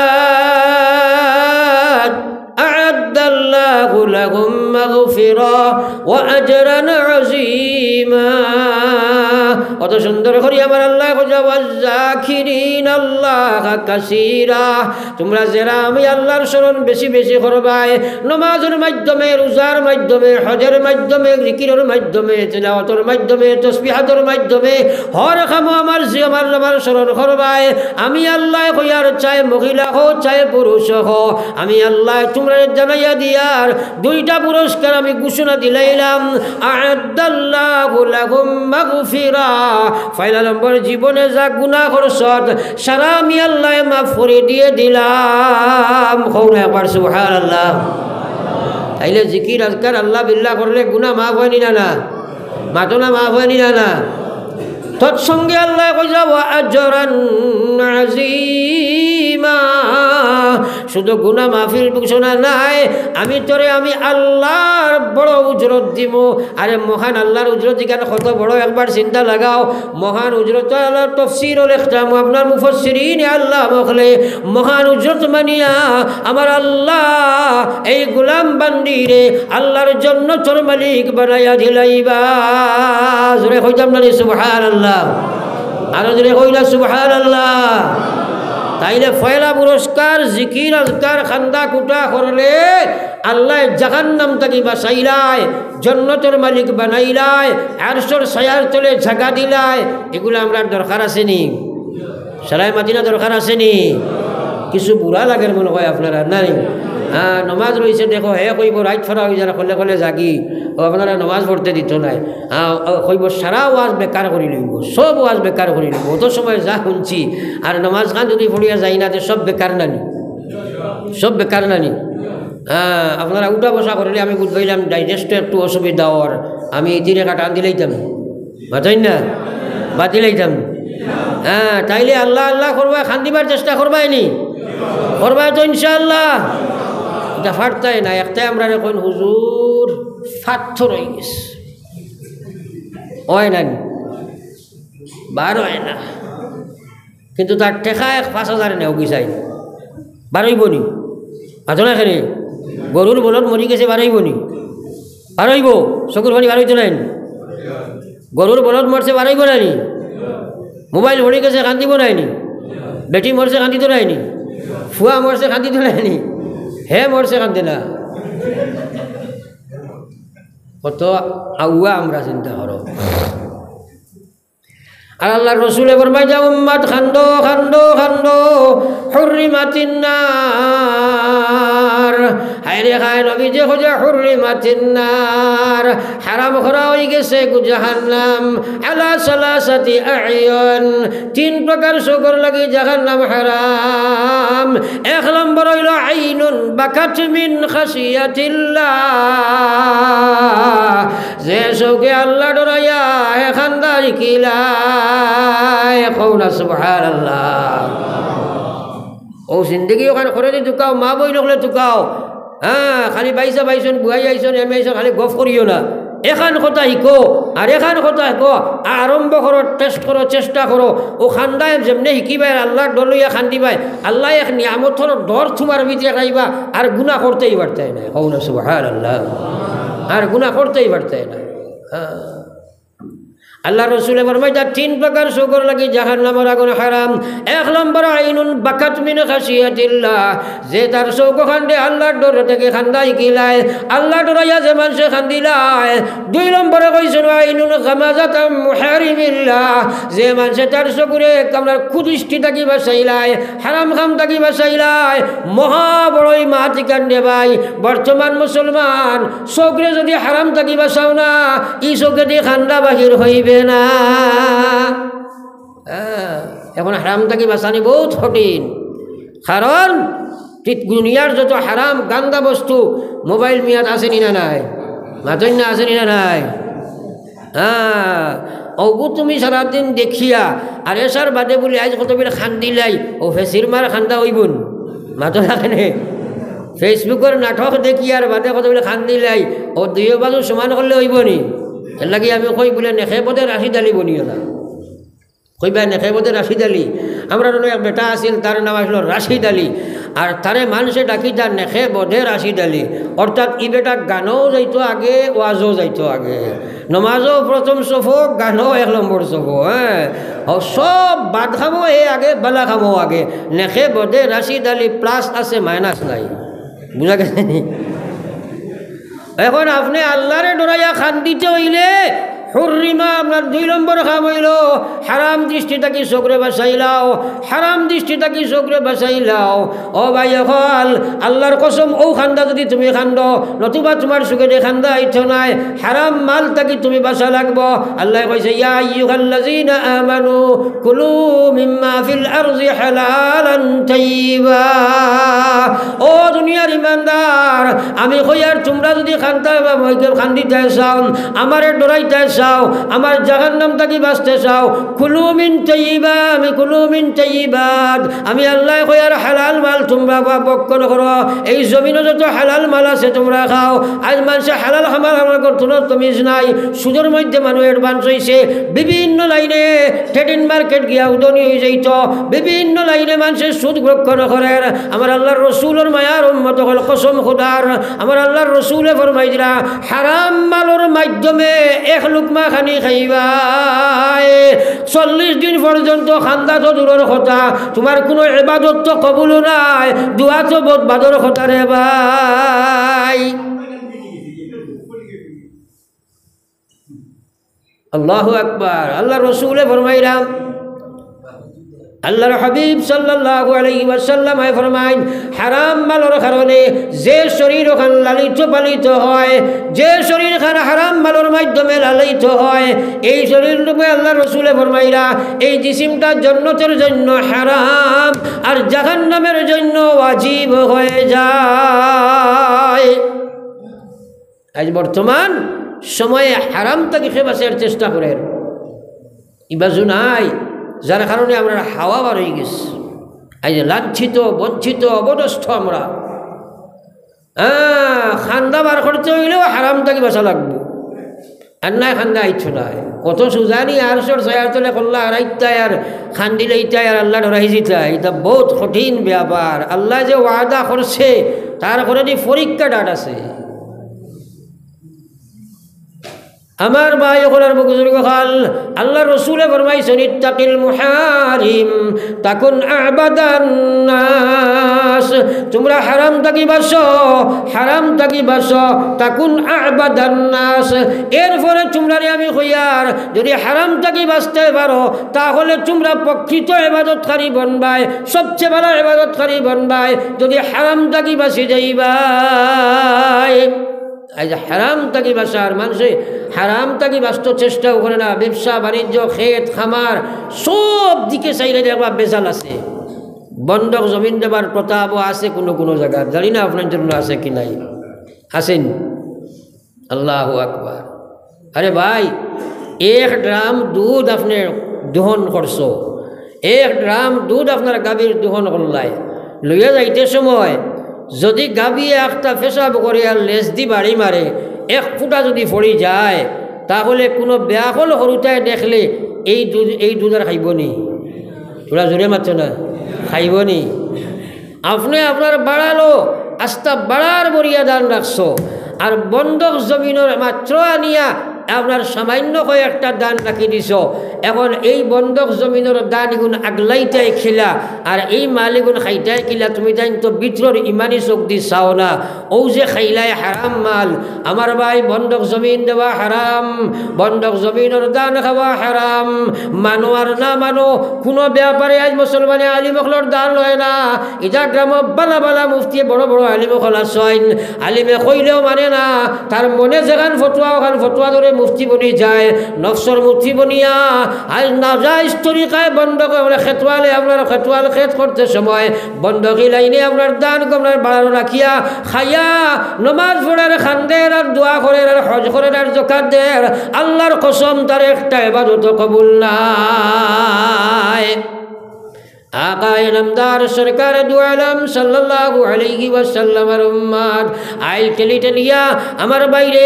أعد الله لهم مغفرة وأجرا عظيما কত সুন্দর করে আমার আল্লাহ ওয়াযাকিরিন আল্লাহ কাসীরা তোমরা যারা আমি আল্লাহর স্মরণ বেশি বেশি করবাই নামাজের মাধ্যমে রোজার মাধ্যমে হজের মাধ্যমে জিকিরের মাধ্যমে তিলাওয়াতের মাধ্যমে তাসবিহাতের মাধ্যমে হর কামে আমার স্মরণ করবাই আমি আল্লাহ কইয়ার চাই মহিলা হো চাই পুরুষ হো আমি আল্লাহ তোমরা জানাইয়া দিয়ার দুইটা পুরস্কার আমি ঘোষণা দিলাইলাম আ'আদাল্লাহু লাহুম মাগফিরা পয়লা নম্বর জীবনে যা গুনাহ করছত সারা আমি আল্লাহ মাফ করে দিয়ে দিলাম কওনা একবার সুবহানাল্লাহ তাইলে জিকির আজকার আল্লাহ বিল্লাহ করলে গুনাহ মাফ হয় না না মাতনা মাফ হয় না না তৎসঙ্গে আল্লাহ কইয়া ওয়া আজরান আযীমা শুধু গুনাহ মাফির ঘোষণা নাই, আমি তোরে আমি আল্লাহর বড় উজরত দিব। আরে মহান আল্লাহর উজরত যেখানে কত বড় একবার চিন্তা লাগাও। মহান উজরত আল্লাহর তফসির লিখতাম আপনার মুফাসসিরিন আল্লাহ বলে মহান উজরত মানিয়া আমার আল্লাহ এই গোলাম বান্দিরে আল্লাহর জন্য তোর মালিক বানাইয়া দিলাইবা। জোরে কইতাম না সুবহানাল্লাহ, আরো জোরে কইলা সুবহানাল্লাহ। তাইলে পয়লা পুরস্কার জিকির আজকার খান্দা কুটা করলে আল্লাহ জাহান্নাম থেকে বাঁচাইলায়, জান্নাতের মালিক বানাইলায়, আরশের ছায়ার তলে জায়গা দিলায়। এগুলো আমরা দরকার আছে নি? সারাই মাদিনা দরকার আছে নি? কিছু বুড়া লাগের মনে হয় আপনারা নাই? হ্যাঁ, নমাজ রয়েছে দেখো হে কইব রাইট ফরা হয়ে যারা কলে কলে জাগি ও আপনারা নমাজ পড়তে দিত নাই। কইব সারা ওয়াজ বেকার করে লইব, সব ওয়াজ বেকার করে লইব। অত সময় যা শুনছি আর নমাজ খান যদি পড়িয়া যাই না তো সব বেকার নানি, সব বেকার নানি। হ্যাঁ, আপনারা উঠা বসা করলে আমি বুঝবাইলাম ডাইজেস্টে একটু অসুবিধা ওর, আমি এই দিনে কাটান দিলাইতাম বাতাই না বাদ দিলাইতাম। হ্যাঁ, তাইলে আল্লাহ আল্লাহ করবা, খান দিবার চেষ্টা করবাই নি? করবাই তো ইনশাআল্লাহ। এটা ফাটতাই না, একটাই আমরা এখন হুজুর ফাথর হয়ে গেছে, হয় না বার হয় না, কিন্তু তার টেকা 5,000 নেও গিসাই বারইব নি? মাথো না এখানে গরুর বলদ মরি গেছে বারইব নি? বারইব, চকুর পানি বারইতো নাই? গরুর বলদ মরছে বারইব নাইনি? মোবাইল মরি গেছে কান্দিব নাইনি? বেটি মরছে কান্দিত নাইনি? ফুয়া মরছে কান্দিত নাইনি? হে মরছে কান্দে না? কত আউয়া আমরা চিন্তা করো। আর আল্লাহর রাসূল ফরমায় যা উম্মত খান্দো খান্দো খান্দো হুররিমাতিন নার। হায়রে খায় নবী যে খোঁজে হুররিমাতিন নার, হারাম করা হয়ে গেছে জাহান্নাম। আলা সালাসাতি আ'য়ুন, 3 প্রকার চোখর লাগি জাহান্নাম হারাম। 1 নম্বর হইল আইনুন বাকাত মিন খাশিয়াতিল্লাহ, যে চোখে আল্লাহ ডরাইয়া খান্দার কিলা সুবহানাল্লাহ। ও জিন্দগি ওখানে করে দি টুকাও, মা বই নকলে টুকাও। হ্যাঁ, খালি বাইসা বাইসন বুয়াই আইসন এম আইসন, খালি গফ করিও না। এখান কথা শিকো আর এখান কথা শিকো, আরম্ভ করো, টেস্ট করো, চেষ্টা করো। ও খান্দায় যেমনি শিকিবাই আল্লাহ ডর লইয়া খান্দিবাই, আল্লাহ এক নিয়ামতর ডর তোমার ভিতরে রাখবা, আর গুণা করতেই পারতাই না। কওনা সুবহানাল্লাহ, আর গুণা করতেই পারতাই না। হ্যাঁ, আল্লাহ রসুল ফরমায় 3 প্রকার চোখর লাগি জাহান্নামের আগুন হারাম। 1 নম্বর আইনুন বাকাত মিন খাশিয়াতিল্লাহ, যে তার চোখ খান্দে আল্লাহর ডর থেকে খান্দাই কিলায়, আল্লাহ ডরাইয়া যে মানুষে খান্দিলায়। 2 নম্বরে কইছেন আইনুন গামাজাতাম মুহারিমিল্লাহ, যে মানুষে তার চকুরে আপনার কুদৃষ্টি থাকি বাঁচাইলায়, হারাম খাম থাকি বাঁচাইলায়। মহা বড়ই মাতি কান্দে ভাই, বর্তমান মুসলমান চোখরে যদি হারাম থাকি বাঁচাও না, ই চোখে দিয়ে খান্দা বাহির হইবে না। এখন হারাম থেকে বাঁচানি বহুত কঠিন, কারণ দুনিয়ার যত হারাম গান্দা বস্তু মোবাইল মিয়াত আসেনি না নাই? মাতন্য আসেনি না নাই? হ্যাঁ, অগু তুমি সারাদিন দেখিয়া আর এসার বাদে বলি আজ কত বেলা খান্দিলাই, ও ফেসির মার খান্দা হইবন মাতো রাখেনে। ফেসবুকের নাটক দেখি আর বাদে কত বেলা খান্দিলাই, ও 2 বাজু সমান করলে হইবনি। এর লাগে আমি কই বলে নেখে পদে রাশিদ আলী বনিও না, কইবা নেখে পদে রাশিদ আলী। আমরা এক বেটা আছিল, তার নাম আসলো রাশিদ আলী, আর তারে মানুষে ডাকি তার নেখে বোধে রাশিদ আলী। অর্থাৎ ই বেটা গানও যাইতো আগে, ওয়াজও যাইতো আগে, নমাজও প্রথম সফো, গানও 1 নম্বর সফো। হ্যাঁ, সব বাদ খামো এ আগে, বালা খামো আগে। নেখে বোধে রাশিদ আলী, প্লাস আছে মাইনাস নাই, বুঝা গেছে নি? এখন আপনি আল্লাহরে ডরাইয়া খান্দিতে হইলে হুররিমা আপনার 2 নম্বর কাম হইল হারাম দৃষ্টি থাকি চোখরে বাঁচাইলাও, হারাম দৃষ্টি থাকি চোখরে বাঁচাইলাও। ও ভাই হল আল্লাহর কসম, ও খান্দা যদি তুমি খান্দ, নতুবা তোমার চোখে দিয়ে খান্দা আইতো নাই, হারাম মাল থাকি তুমি বাঁচা লাগবো। আল্লাহ কইছে ইয়া আইয়ুহাল্লাযীনা আমানু কুলু মিম্মা ফিল আরদি হালালান তাইয়্যিবা। ও দুনিয়া ইমানদার ইমানদার আমি কইয়ার তোমরা যদি খান্দিতে চাও আমারে ডরাইতে চাও আমার জাহান্নাম থেকে বাঁচতে চাও কুলু মিন তাইয়্যিবাত আমি আল্লাহ কইয়ার হালাল মাল তোমরা ভক্ষণ করো এই জমিনে যত হালাল মাল আছে তোমরা খাও আজ মানুষে হালাল খাবার আমার কোনো তমিজ নাই সুদের মধ্যে মানুষ অ্যাডভান্স হয়েছে বিভিন্ন লাইনে ট্রেডিং মার্কেট গিয়া উদনি হয়ে যাইত বিভিন্ন লাইনে মানুষের সুদ ভক্ষণ করেন আমার আল্লাহর রসুলের মায়ার উম্মত হল কসম খুদার আমার আল্লাহর রসুলে ফরমাই দিলা হারাম মালের মাধ্যমে এক লুকমা খানি খাইবাই 40 দিন পর্যন্ত খান্দা তো দূরের কথা তোমার কোনো ইবাদত তো কবুল নাই দোয়া তো বহুত বাদর কথা রে ভাই আল্লাহু আকবার আল্লাহ রসুলে ফরমাইলাম আল্লাহর হাবিব সাল্লাল্লাহু আলাইহি ওয়াসাল্লাম ফরমাইন হারাম মালের কারণে যে শরীর ওখান লালিত পালিত হয় যে শরীর খান হারাম মালের মাধ্যমে লালিত হয় এই শরীরটুকু আল্লাহ রসুলে ফরমাইলা এই জিসিমটা জান্নাতের জন্য হারাম আর জাহান্নামের জন্য ওয়াজিব হয়ে যায় আজ বর্তমান সময়ে হারাম থেকে বাঁচার চেষ্টা করেন ইবাজু নাই যার কারণে আমরা হাওয়া বার হয়ে গেছি এই যে লাঞ্ছিত বঞ্চিত অবদস্থ আমরা খান্দা বার করতে হইলেও হারাম থেকে বাঁচা লাগবো আর নাই খান্দা আইছো না কত সুজানি আর সর ছয়ার তলে করলা আর আইতায় আর খান্দিলে ইতায় আর আল্লাহ ডরাই জিতায় এটা বহুত কঠিন ব্যাপার আল্লাহ যে ওয়াদা করছে তার করে পরীক্ষা ডাট আছে আমার ভাই ওখানের বুজুর্গ খাল আল্লাহ রসুলে ফরমাইছেন ইত্তাকিল মুহারিম তাকুন আবাদান নাস তোমরা হারাম থাকি বাসো তাকুন আবাদান নাস এরপরে তোমরা আমি কইয়ার যদি হারাম থাকি বাঁচতে পারো তাহলে তোমরা প্রকৃত ইবাদতকারী বনবাই সবচেয়ে ভালো ইবাদতকারী বনবাই যদি হারাম থাকি বাঁচি যাইবাই আজ হারাম থাকি বাসার মানুষে হারাম থাকি বাঁচতে চেষ্টাও করে না ব্যবসা বাণিজ্য ক্ষেত খামার সব দিকে চাইলে দেখবা বেজাল আছে বন্ধক জমিন দেবার প্রতাপও আছে কোনো কোনো জায়গা জানি না আপনার জন্য আছে কি নাই আছেন আল্লাহু আকবার আরে ভাই 1 ড্রাম দুধ আপনি দহন করছো 1 ড্রাম দুধ আপনার গাভীর দহন করলাই লইয়া যাইতে সময় যদি গাবিয়ে একটা পেশাব করে আর লেজ দি বাড়ি মারে 1 ফুটা যদি পড়ি যায় তাহলে কোনো ব্যাকল সরুতায় দেখলে এই দুধ আর খাইব নি ওরা জোরে মাত্র না খাইব নি আপনি আপনার বাড়ালো আস্তা বাড়ার বরিয়া দান রাখছো আর বন্ধক জমিনের মাত্র আনিয়া আপনার সামান্য কয়েকটা দান রাখি দিছ এখন এই বন্ধক জমিনের দান এগুন আগলাইটাই খিলা আর এই মালিগুন খাইটাই খিলা তুমি তাই তো ভিতর ইমানি চোখ দি চাও না ও যে খাইলাই হারাম মাল আমার ভাই বন্ধক জমিন দেওয়া হারাম বন্ধক জমিনের দান খাওয়া হারাম মানো আর না মানো কোনো ব্যাপারে আজ মুসলমানে আলিমকলর দান লয় না এটা গ্রাম বালা বালা মুফতি বড় বড় আলিমকল আছেন আলিমে কইলেও মানে না তার মনে যেখান ফটোয়া ওখান ফটোয়া ধরে মুফতি বনি যায় নফসর মুফতি বনিয়া আজ নাজাইজ তরিকায় বন্ধক খেতওয়ালে আপনার খেতওয়াল খেত করতে সময় বন্ধকি লাইনে আপনার দান আপনার বাড়ানো রাখিয়া খাইয়া নমাজ পড়ার খান্দের আর দোয়া করে আর হজ করে আর জকাত দেয় আল্লাহর কসম তার একটা ইবাদত কবুল নাই आकाए नमदार सरकार दो आलम सल्लल्लाहु अलैहि वसल्लम उम्मत आइल टेली टेलिया আমার বাইরে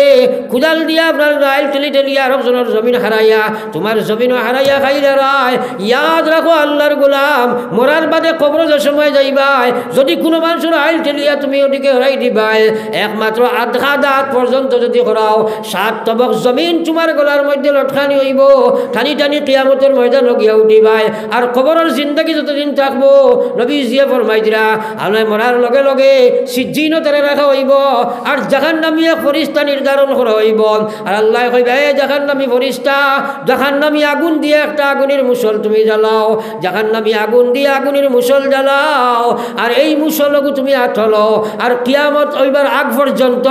কুদাল দিয়া আপনার আইল টেলি টেলিয়া রকজনের জমিন হারাইয়া তোমার জমিন হারাইয়া খাইলে রায় ইয়াদ রাখো আল্লাহর গোলাম মরার বাদে কবর যে সময় যাইবাই যদি কোনো মানুষের আইল টেলিয়া তুমি ওদিকে হরাই দিবাই একমাত্র আধা দাঁত পর্যন্ত যদি করাও 7 তবক জমিন তোমার গলার মধ্যে লটকানি হইব টানি টানি কিয়ামতের ময়দান গিয়া উঠিবাই আর কবরের জিন্দেগি যতদিন থাকবো নবী জিয়া ফরমাই দিরা আল্লাহ মরার লগে লগে সিজ্জিনও তারে রাখা হইব আর জাহান্নামী এক ফেরেশতা নির্ধারণ করা হইব আর আল্লাহ কইবে এই জাহান্নামী ফেরেশতা জাহান্নামী আগুন দিয়ে একটা আগুনের মুসল তুমি জ্বালাও জাহান্নামী আগুন দিয়ে আগুনের মুসল জ্বালাও আর এই মুসলকে তুমি আঠলো আর কিয়ামত হইবার আগ পর্যন্ত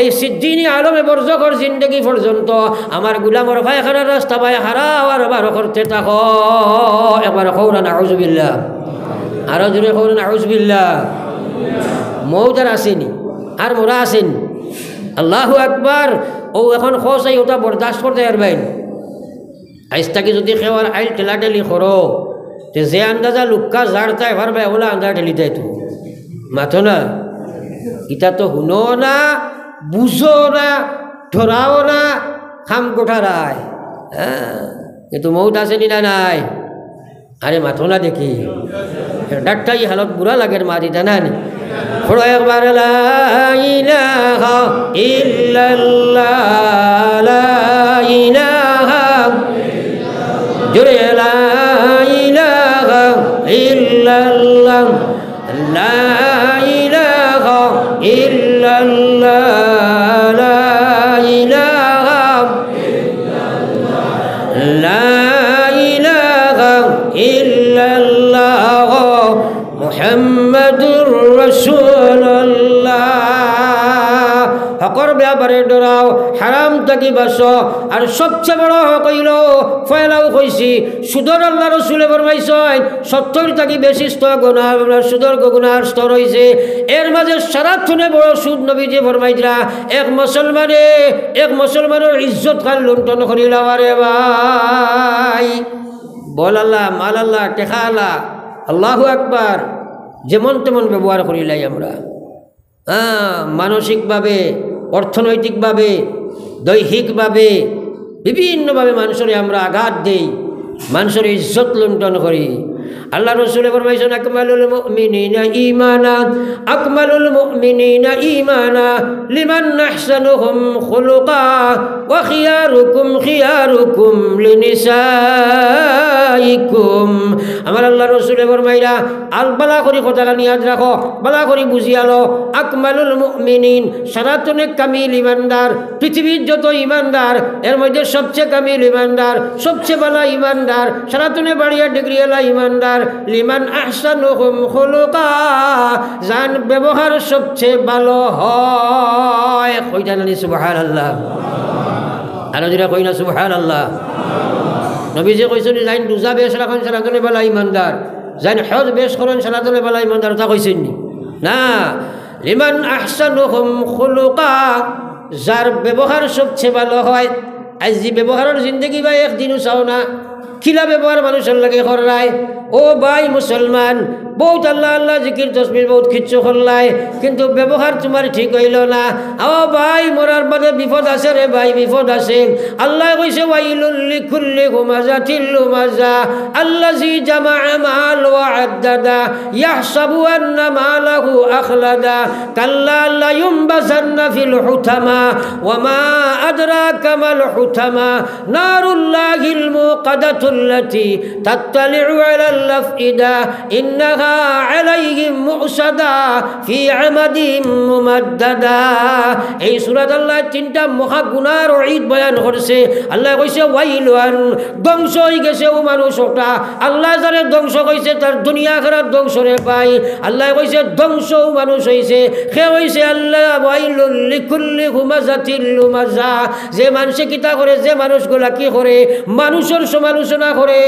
এই সিজ্জিনি আলমে বরজখর জিন্দেগি পর্যন্ত আমার গোলামর পায়খানার রাস্তা পায় হারাও আর বার করতে থাকো একবার কওনা নাউযুবিল্লাহ আরো জোরে কওনা নাউযুবিল্লাহ মৌদার আসেনি আর মোরা আসেনি আল্লাহু আকবার ও এখন খোঁচাই ওটা বরদাস্ত করতে পারবেন আইস থাকি যদি খেওয়ার আইল ঠেলাঠেলি করো যে আন্দাজা লুক্কা জাড় তাই পারবে ওলা আন্দাজ ঠেলি দেয় তো মাথো না ইটা তো শুনো না বুঝো না ধরাও না খাম কোঠারায় হ্যাঁ কিন্তু মৌত আসেনি না নাই আরে মাথো না দেখি ডাক্তারি হালত বুড়া লাগে মা দিতা না পড়ো একবার লা ইলাহা ইল্লাল্লাহ লা ইলাহা জোরে লা ইলাহা ইল্লাল্লাহ লা ইলাহা ইল্লাল্লাহ লা ইলাহা লা ইলাহা ইল্লাল্লাহ মুহাম্মাদুর রাসূলুল্লাহ হকর ব্যাপারে ডরাও হারাম থাকি বাসো আর সবচেয়ে বড় হক হইল ফয়লাও কইছি সুদর আল্লাহ রসুলে ফরমাইছেন 70 থাকি বেশি স্তর গুনাহ সুদর গুনাহর স্তর হইছে এর মাঝে সারাক্ষণে বড় সুদ নবীজি ফরমাইতরা এক মুসলমানের ইজ্জত খান লুণ্ঠন করিলা রে ভাই বল আল্লাহ মাল আল্লাহ টেকা আল্লাহ আল্লাহু আকবার যেমন তেমন ব্যবহার করিলাই আমরা মানসিকভাবে অর্থনৈতিকভাবে দৈহিকভাবে বিভিন্নভাবে মানুষের আমরা আঘাত দেই মানুষের ইজ্জত লুণ্ঠন করি আল্লাহ রসুলে ফরমাইছেন আকমালুল মুমিনিনা ঈমানা লিমান আহসানুহুম খুলুকা ওয়া খিয়ারুকুম লিনিসাইকুম আমার আল্লাহ রসুলে ফরমাইরা আল বালা করি কথাখানি ইয়াদ রাখো বালা করি বুঝিয়ালো আকমালুল মুমিনিন সারাতনে কামিল ইমানদার পৃথিবীর যত ইমানদার এর মধ্যে সবচেয়ে কামিল ইমানদার সবচেয়ে ভালো ইমানদার সারাতনে বাড়িয়া ডিগ্রিওয়ালা ইমানদার লিমান আহসানুহুম খুলুকা জান ব্যবহার সবচেয়ে ভালো হয় কইটা না সুবহানাল্লাহ আর যেটা কই না সুবহানাল্লাহ নবীজি কইছেন জান রোজা বেশ রাখেন সারাতনে ভালো ইমানদার জান হজ বেশ করেন সারাতনে ভালো ইমানদার তা কইছেন না লিমান আহসানুহুম খুলুকা যার ব্যবহার সবচেয়ে ভালো হয় আজ যে ব্যবহারের জিন্দগি ভাই একদিনও চাও না খিলা ব্যবহার মানুষের লাগে করায় ও ভাই মুসলমান বহুত আল্লাহ আল্লাহ জিকির তসবির বহুত খিচ্ছু করলাই কিন্তু ব্যবহার তোমার ঠিক হইল না ও ভাই মরার বাদে বিপদ আছে রে ভাই বিপদ আছে আল্লাহ কইছে ওয়াইলুল লিকুল্লি হুমাজাতিল লুমাজা আল্লাযী জামাআ মাল ওয়া আদ্দাদা ইয়াহসাবু আন্না মালাহু আখলাদা কাল্লা লা ইউমবাযান্না ফিল হুতামা ওয়া মা আদরাকা মাল হুতামা নারুল্লাহিল মুকাদাতুল্লাতী তাত্তালিউ আলাল আফইদা ইন্নাহা আলাইহিম মুসাদা ফি আমাদিম মুমাদ্দাদা এই সূরাত আল্লাহ তিনটা মহা গুনাহর ঈদ বয়ান করছে আল্লাহ কইছে ওয়াইলুন ধ্বংস হয়ে গেছে ও মানুষটা আল্লাহ যারে ধ্বংস কইছে তার দুনিয়া আখিরাত ধ্বংস রে পাই আল্লাহ কইছে ধ্বংস মানুষ হইছে সে হইছে আল্লাহ ওয়াইলুল লিকুল্লি হুমাজাতিল লুমাজা যে মানুষে কিতা করে যে মানুষগুলা কি করে মানুষের সমালোচনা করে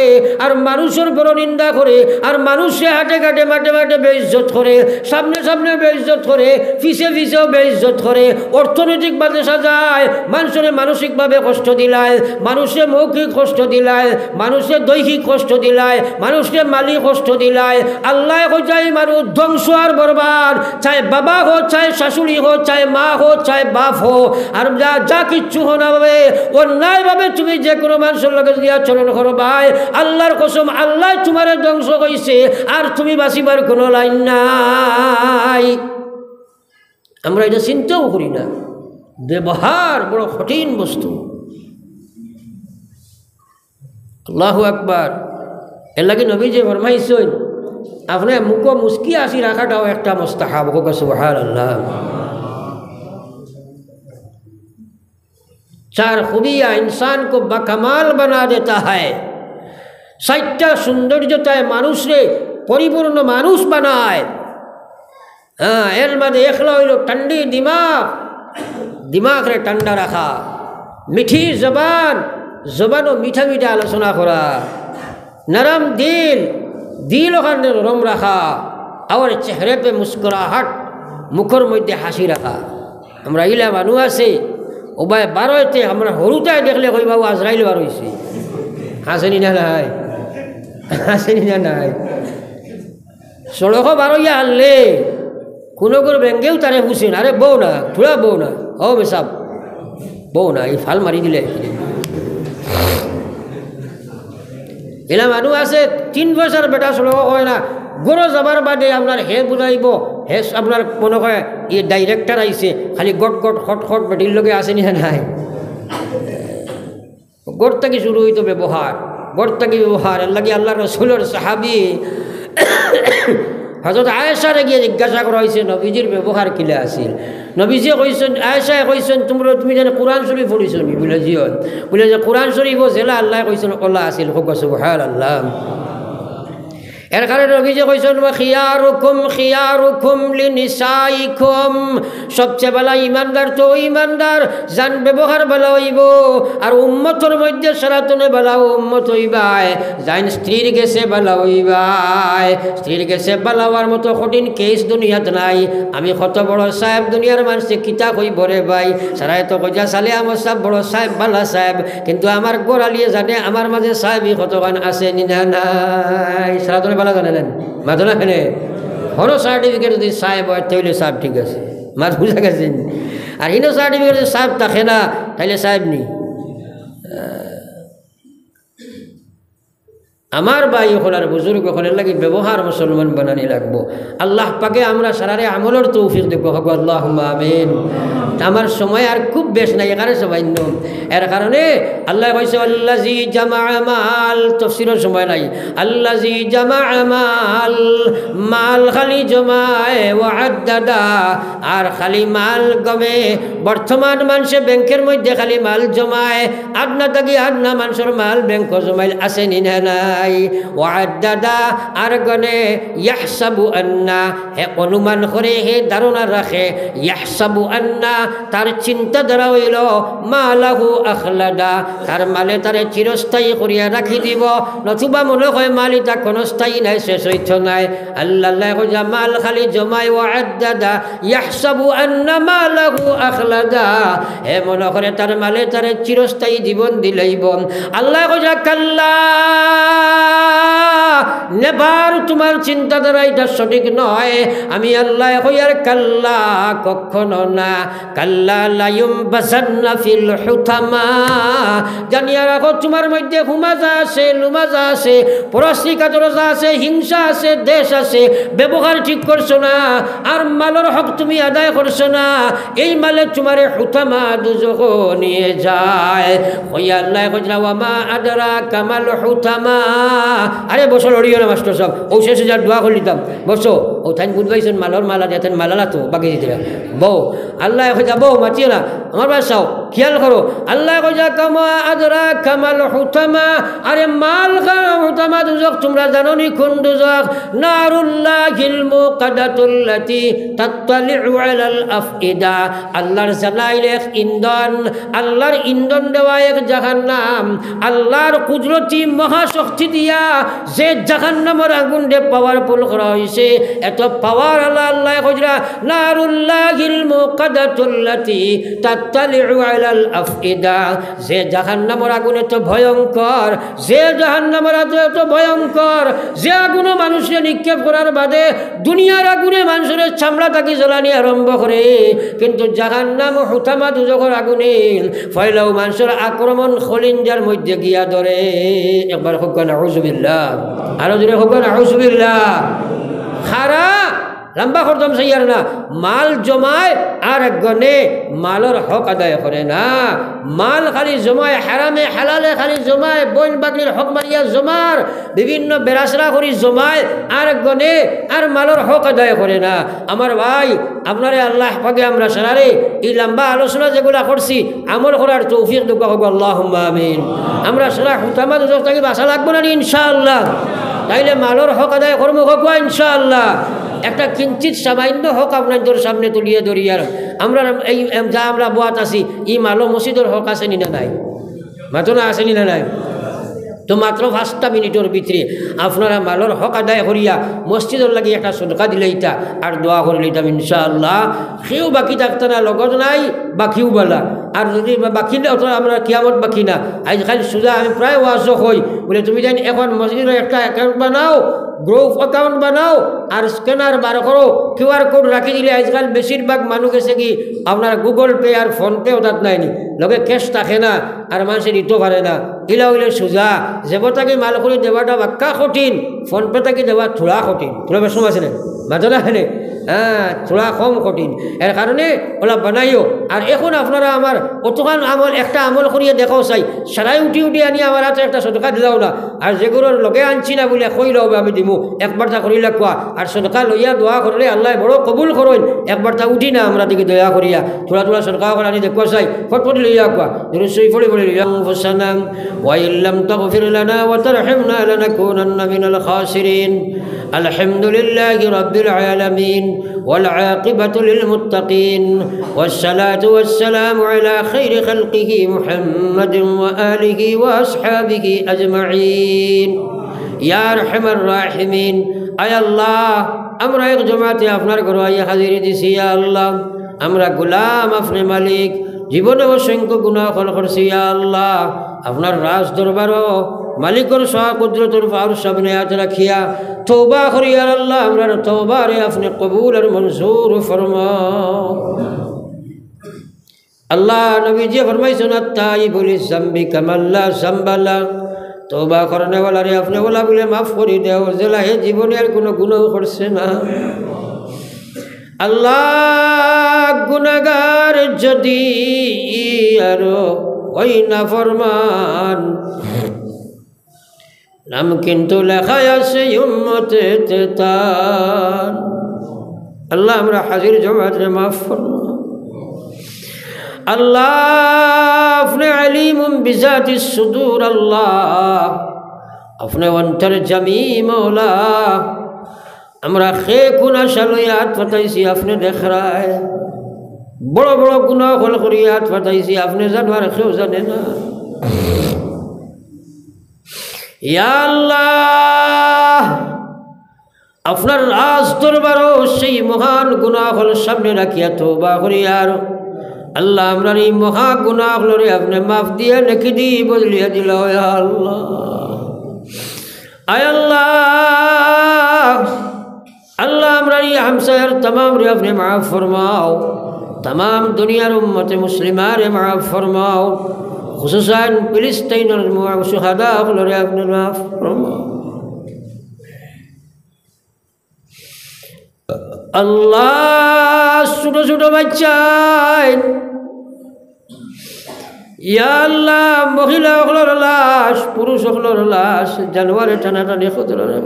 আর মানুষের বড় নিন্দা করে আর মানুষে হাটে ঘাটে মাঠে মাঠে বেইজ্জত করে সামনে সামনে বেইজ্জত করে পিছে পিছেও বেইজ্জত করে অর্থনৈতিকভাবে সাজায় মানুষের মানসিকভাবে কষ্ট দিলায় মানুষে মৌখিক কষ্ট দিলায় মানুষে দৈহিক কষ্ট দিলায় মানুষকে মালি কষ্ট দিলায় আল্লাহ চাই মানুষ ধ্বংস আর বরবাদ চাই বাবা হো চাই শাশুড়ি হো চাই মা হো চাই বাপ হো আর যা কিচ্ছু হো না ভাবে অন্যায়ভাবে তুমি যে কোনো মানুষের লগে যদি আচরণ করো ভাই আল্লাহর কসম আল্লাহ তোমার ধ্বংস কইছে আর তুমি বাঁচিবার কোনো লাইন নাই আমরা এটা চিন্তাও করি না ব্যবহার বড় কঠিন বস্তু আল্লাহু আকবার এর লাগে নবী যে ফরমাইছেন আপনি মুখ মুস্কি আসি রাখাটাও একটা মুস্তাহাব হোক সুবহানাল্লাহ चार खूबियाँ इंसान को बकमाल बना देता है साइटा सौंदर्यताय मानुष रे परिपूर्ण मानुष बनाए हाँ एर मध्य एकला हইল ठंडी दिमाग रे ठंडा रखा मीठी जबानो मीठा मीठा आलोचना करा नरम दिल ओखाने नरम रखा और चेहरे पे मुस्कुराहट মুখের মধ্যে হাসি রাখা। আমরা ইলা মানুষ আছে ওবাই বারোতে আমরা হরুতায় দেখলে কইবা ও আজরাইল বার হয়েছে। হাসেনি না নাই? হাসেনি না নাই? সড়ক বারোইয়া আনলে কোনো কোনো ব্যাঙ্গেও তারে বুঝেন, আরে বউ না থোড়া বউ না, ও বেসাব বউ না, এই ফাল মারি দিলে। এলা মানুষ আছে 3 বছর বেটা সড়ক হয় না, গরো যাবার বাদে আপনার হে বুঝাইব, হে আপনার মনে হয় ই ডাইরেক্টর আইছে, খালি গট গট খট খট বেটির লগে আসেনি না নাই? গড় থেকে শুরু হইতো ব্যবহার, গড় থেকে ব্যবহার। এর লাগে আল্লাহ রসুলের সাহাবি হযরত আয়েশারে গিয়ে জিজ্ঞাসা করা হয়েছে নবীজির ব্যবহার কিলা আছিল। নবীজি কইছেন, আয়েশায় কইছেন তুমি জানো কোরআন শরীফ পড়িছ নি? বলে জিয়ন। বলে যে কোরআন শরীফ জেলা আল্লাহ কইছেন ওলা আছিল। সুবহানাল্লাহ। এর কারণে নবীজি কইছেন খিয়ারুকুম খিয়ারুকুম লিনিসাইকুম, সবচেয়ে ভালো ইমানদার তো ইমানদার জান ব্যবহার ভালো হইব, আর উম্মতের মধ্যে সনাতনে ভালো উম্মত হইবাই জান স্ত্রীর গেছে ভালো হইবাই। স্ত্রীর গেছে ভালো হওয়ার মতো কঠিন কেস দুনিয়াত নাই। আমি কত বড় সাহেব, দুনিয়ার মানুষে কিতা কইব রে ভাই, সারাই তো কইয়া সালে আমার সব বড় সাহেব ভালো সাহেব, কিন্তু আমার গোড়ালিয়ে জানে আমার মাঝে সাহেবই কতখান আছে নিনা নাই। সারাতনে ভালো জানেন মাঝে না খেলে হনো সার্টিফিকেট যদি সাহেব হয় তাহলে সাহেব ঠিক আছে, মাছ বুঝা গেছেন। আর হিনো সার্টিফিকেট যদি সাহেব থাকে না তাহলে সাহেব নেই। আমার ভাই হলার বুজুর্গ হলের লাগে ব্যবহার মুসলমান বানানি লাগবো। আল্লাহ পাকে আমরা সারারে আমলের তৌফিক দেব, আল্লাহুম্মা আমিন। আমার সময় আর খুব বেশ নাই, এখানে সবাই নম। এর কারণে আল্লাহ কইছে আল্লাযী জামা মাল, তাফসীরের সময় নাই। আল্লাযী জামা মাল, মাল খালি জমায় ওয়া আদ্দাদা, আর খালি মাল গমে। বর্তমান মানুষে ব্যাংকের মধ্যে খালি মাল জমায়, আদনা থাকি আদনা মানুষের মাল ব্যাংক জমাইল আছে নি না? ওয়াদাদা আর গনে ইয়াহসাবু আন্না, হে অনুমান করে, হে ধারণা রাখে, ইয়াহসাবু আন্না তার চিন্তা দ্বারা হইল মালাহু আখলাদা, তার মালে তারে চিরস্থায়ী করিয়া রাখি দিব, নতুবা মনে হয় মাল এটা কোনো স্থায়ী নাই, শেষ হইত নাই। আল্লাহ কইয়া মাল খালি জমায়, ওয়াদাদা ইয়াহসাবু আন্না মালাহু আখলাদা, হে মনে করে তার মালে তারে চিরস্থায়ী জীবন দিলেইব। আল্লাহ কইয়া কাল্লা, নেবার তোমার চিন্তাধারা এটা সঠিক নয়। আমি আল্লাহ কইয়ার কাল্লা, কখনো না। কাল্লা লা ইউমবাসান্না ফিল হুতামা, জানিয়া রাখো তোমার মধ্যে হুমাজা আছে, লুমাজা আছে, পরশ্রীকাতরজা আছে, হিংসা আছে, দেশ আছে, ব্যবহার ঠিক করছো না, আর মালের হক তুমি আদায় করছো না। এই মালে তোমার হুতামা দুজখ নিয়ে যায়। কইয়া আল্লাহ কইলা ওয়ামা আদরা কামাল হুতামা। আরে বসো লড়িও না মাস্টার সব, ও শেষে যার দোয়া করে নিতাম, বসো। ও থাইন বুঝবাইছেন মালর মালা দিতেন, মালালা তো বাকি দিতে বউ। আল্লাহ কইয়া বউ মাতিও না, আমার বাসাও খেয়াল করো। আল্লাহ কইয়া কামা আদরা কামাল হুতামা, আরে মাল হুতামা দুজক তোমরা জানো নি কোন দুজক? নারুল্লাহিল মুকাদাতুল্লাতি তাত্তালিউ আলাল আফইদা, আল্লাহর জালাইল এক ইন্ধন, আল্লাহর ইন্ধন দেওয়া এক জাহান্নাম। আল্লাহর কুদরতি মহাশক্তি দিয়া যে জাহান্নামের আগুন দে পাওয়ারফুল করা হয়েছে, এত পাওয়ার আল্লাহ কইরা নারুল্লাহিল মুকাদাতুল্লাতি তাত্তালিউ আলাল আফইদা, যে জাহান্নামের আগুন এত ভয়ঙ্কর, যে জাহান্নামের আগুন এত ভয়ঙ্কর, যে আগুন মানুষের নিক্ষেপ করার বাদে দুনিয়ার আগুনে মানুষের চামড়া থাকি জ্বালানি আরম্ভ করে, কিন্তু জাহান্নাম হুতামা দুজখের আগুনে ফয়লাও মানুষের আক্রমণ খলিঞ্জার মধ্যে গিয়া ধরে। একবার হোক নাউযুবিল্লাহ, আরো জোরে হোক নাউযুবিল্লাহ। খারা লম্বা করতাম সাইয়ার না, মাল জমায় আর একজনে মালের হক আদায় করে না। মাল খালি জমায় হারামে হালালে খালি জমায়, বইন বাগলির হক মারিয়া জমার, বিভিন্ন বেরাসরা করি জমায়, আর একজনে আর মালের হক আদায় করে না। আমার ভাই আপনারে আল্লাহ পাকে আমরা সারারে এই লম্বা আলোচনা যেগুলা করছি আমল করার তৌফিক দেব, আল্লাহুম্মা আমিন। আমরা সারা হুতামা দুজক থেকে বাঁচা লাগবো না ইনশাআল্লাহ, তাইলে মালের হক আদায় করবো হোক ইনশাআল্লাহ। একটা কিঞ্চিত সামান্য হক আপনাদের সামনে তুলিয়ে ধরিয়ার আমরা এই যা আমরা বোয়াত আছি, ই মালো মসজিদের হক আছে নি না নাই? মাতো না আছে নি না নাই? তো মাত্র 5টা মিনিটের ভিতরে আপনারা মালর হক আদায় করিয়া মসজিদের লাগি একটা সদকা দিলে ইটা আর দোয়া করে লইতাম ইনশাআল্লাহ। সেও বাকি থাকতে না, লগত নাই বাকিও বলা। আর যদি বাকি না আমরা কিয়ামত বাকি না। আজকাল সোজা আমি প্রায় ওয়াজ হই বলে তুমি জানি এখন মসজিদের একটা অ্যাকাউন্ট বানাও, গ্রুপ অ্যাকাউন্ট বানাও আর স্ক্যানার বার করো, QR কোড রাখি দিলে আজকাল বেশিরভাগ মানুষ এসে কি আপনার গুগল পে আর ফোনপে ওটাত নাইনি, লগে ক্যাশ থাকে না আর মানুষের দিতে পারে না। ইলা হইলে সোজা যেবতাকে মাল করে দেওয়াটা বাক্কা কঠিন, ফোনপে থেকে দেওয়া থোড়া কঠিন। থোড়া বেশম আছে না মাঝে না হেনে, হ্যাঁ থোড়া কম কঠিন। এর কারণে ওলা বানাইও। আর এখন আপনারা আমার অতখান আমল একটা আমল করিয়ে দেখাও চাই, সারাই উঠি উঠি আনি আমার হাতে একটা সদকা দিলাও না। আর যেগুলোর লগে আনছি না বলে কই লবে আমি দিমু, একবার তা করিলে কোয়া। আর সদকা লইয়া দোয়া করলে আল্লাহ বড় কবুল করেন। একবার তা উঠি না আমরা দিকে দয়া করিয়া থোড়া থোড়া সদকা করে আনি দেখুয়া চাই, ফটফট লইয়া কোয়া দুরূদ শরীফ পড়ে পড়ে লইয়া ফুসানাম ওয়া ইল্লাম তাগফির লানা ওয়া তারহামনা লানাকুনান্না মিনাল খাসিরিন। আলহামদুলিল্লাহি রাব্বিল আলামিন ওয়াল আকিবাতু লিল মুত্তাকিন ওয়াস সালাতু ওয়াস সালামু আলা খাইরি খালকিহি মুহাম্মাদিন ওয়া আলিহি ওয়া আসহাবিহি আজমাইন ইয়া আরহামার রাহিমিন। আয় আল্লাহ, আমরা এক জমাতে আপনার ঘরে আইয়া হাজিরি দিছি। ইয়া আল্লাহ, আমরা গোলাম, আপনি মালিক। জীবনে অসংখ্য গুনাহ করছি। ইয়া আল্লাহ, আপনার রাজ দরবারও মালিকর সহা কুদরতের পাওয়ার সামনে হাত রাখিয়া তওবা করি। ইয়া আল্লাহ, আমরা তওবারে আপনি কবুল আর মনজুর ফরমাও। আল্লাহ নবীজি ফরমাইছেন আত-তাইবু লিয-যামবি কামাল্লা যামবালা। তওবা করনে ওয়ালারে আপনি ওলা বলে মাফ করে দেও, জেলা হে জীবনে আর কোনো গুনাহ করছে না। আল্লাহ, গুনাহগার যদি আরো ওই না ফরমান নাম কিন্তু লেখাই আছে উম্মতে তার। আল্লাহ, আমরা হাজির জমাতে মাফ ফরমান। আল্লাহ, আপনি আলিমুম বিজাতিস সুদূর। আল্লাহ, আপনি অন্তর জামি মৌলা। আমরা খে গুনাহ সালয়াত ফাতাইছি, আপনি দেখ রায়। বড় বড় গুনাহ হল করিয়াত ফাতাইছি, আপনি জানবার কেউ জানে না। ইয়া আল্লাহ, আপনার রাজ দরবারও সেই মহান গুনাহ হল সামনে রাখিয়া তওবা করিয়ার আল্লাহ, আমরা এই মহা গুনাহ হলরে আপনি মাফ দিয়ে নেকি দি বদলিয়া দিল। ইয়া আল্লাহ, আয় আল্লাহ, আল্লাহ আমরা এই হামসায়ার तमाम রে আপনি মাফ ফরমাও। तमाम দুনিয়ার উম্মতে মুসলিমারে মাফ ফরমাও। খুসুসান ফিলিস্তিনের শুহাদা হলরে আপনি মাফ ফরমাও। আল্লাহ, ছোট ছোট বাচ্চাই ইয়া আল্লাহ, মহিলা হলর লাশ, পুরুষ হলর লাশ, জানোয়ারে টানাটানি খুদরে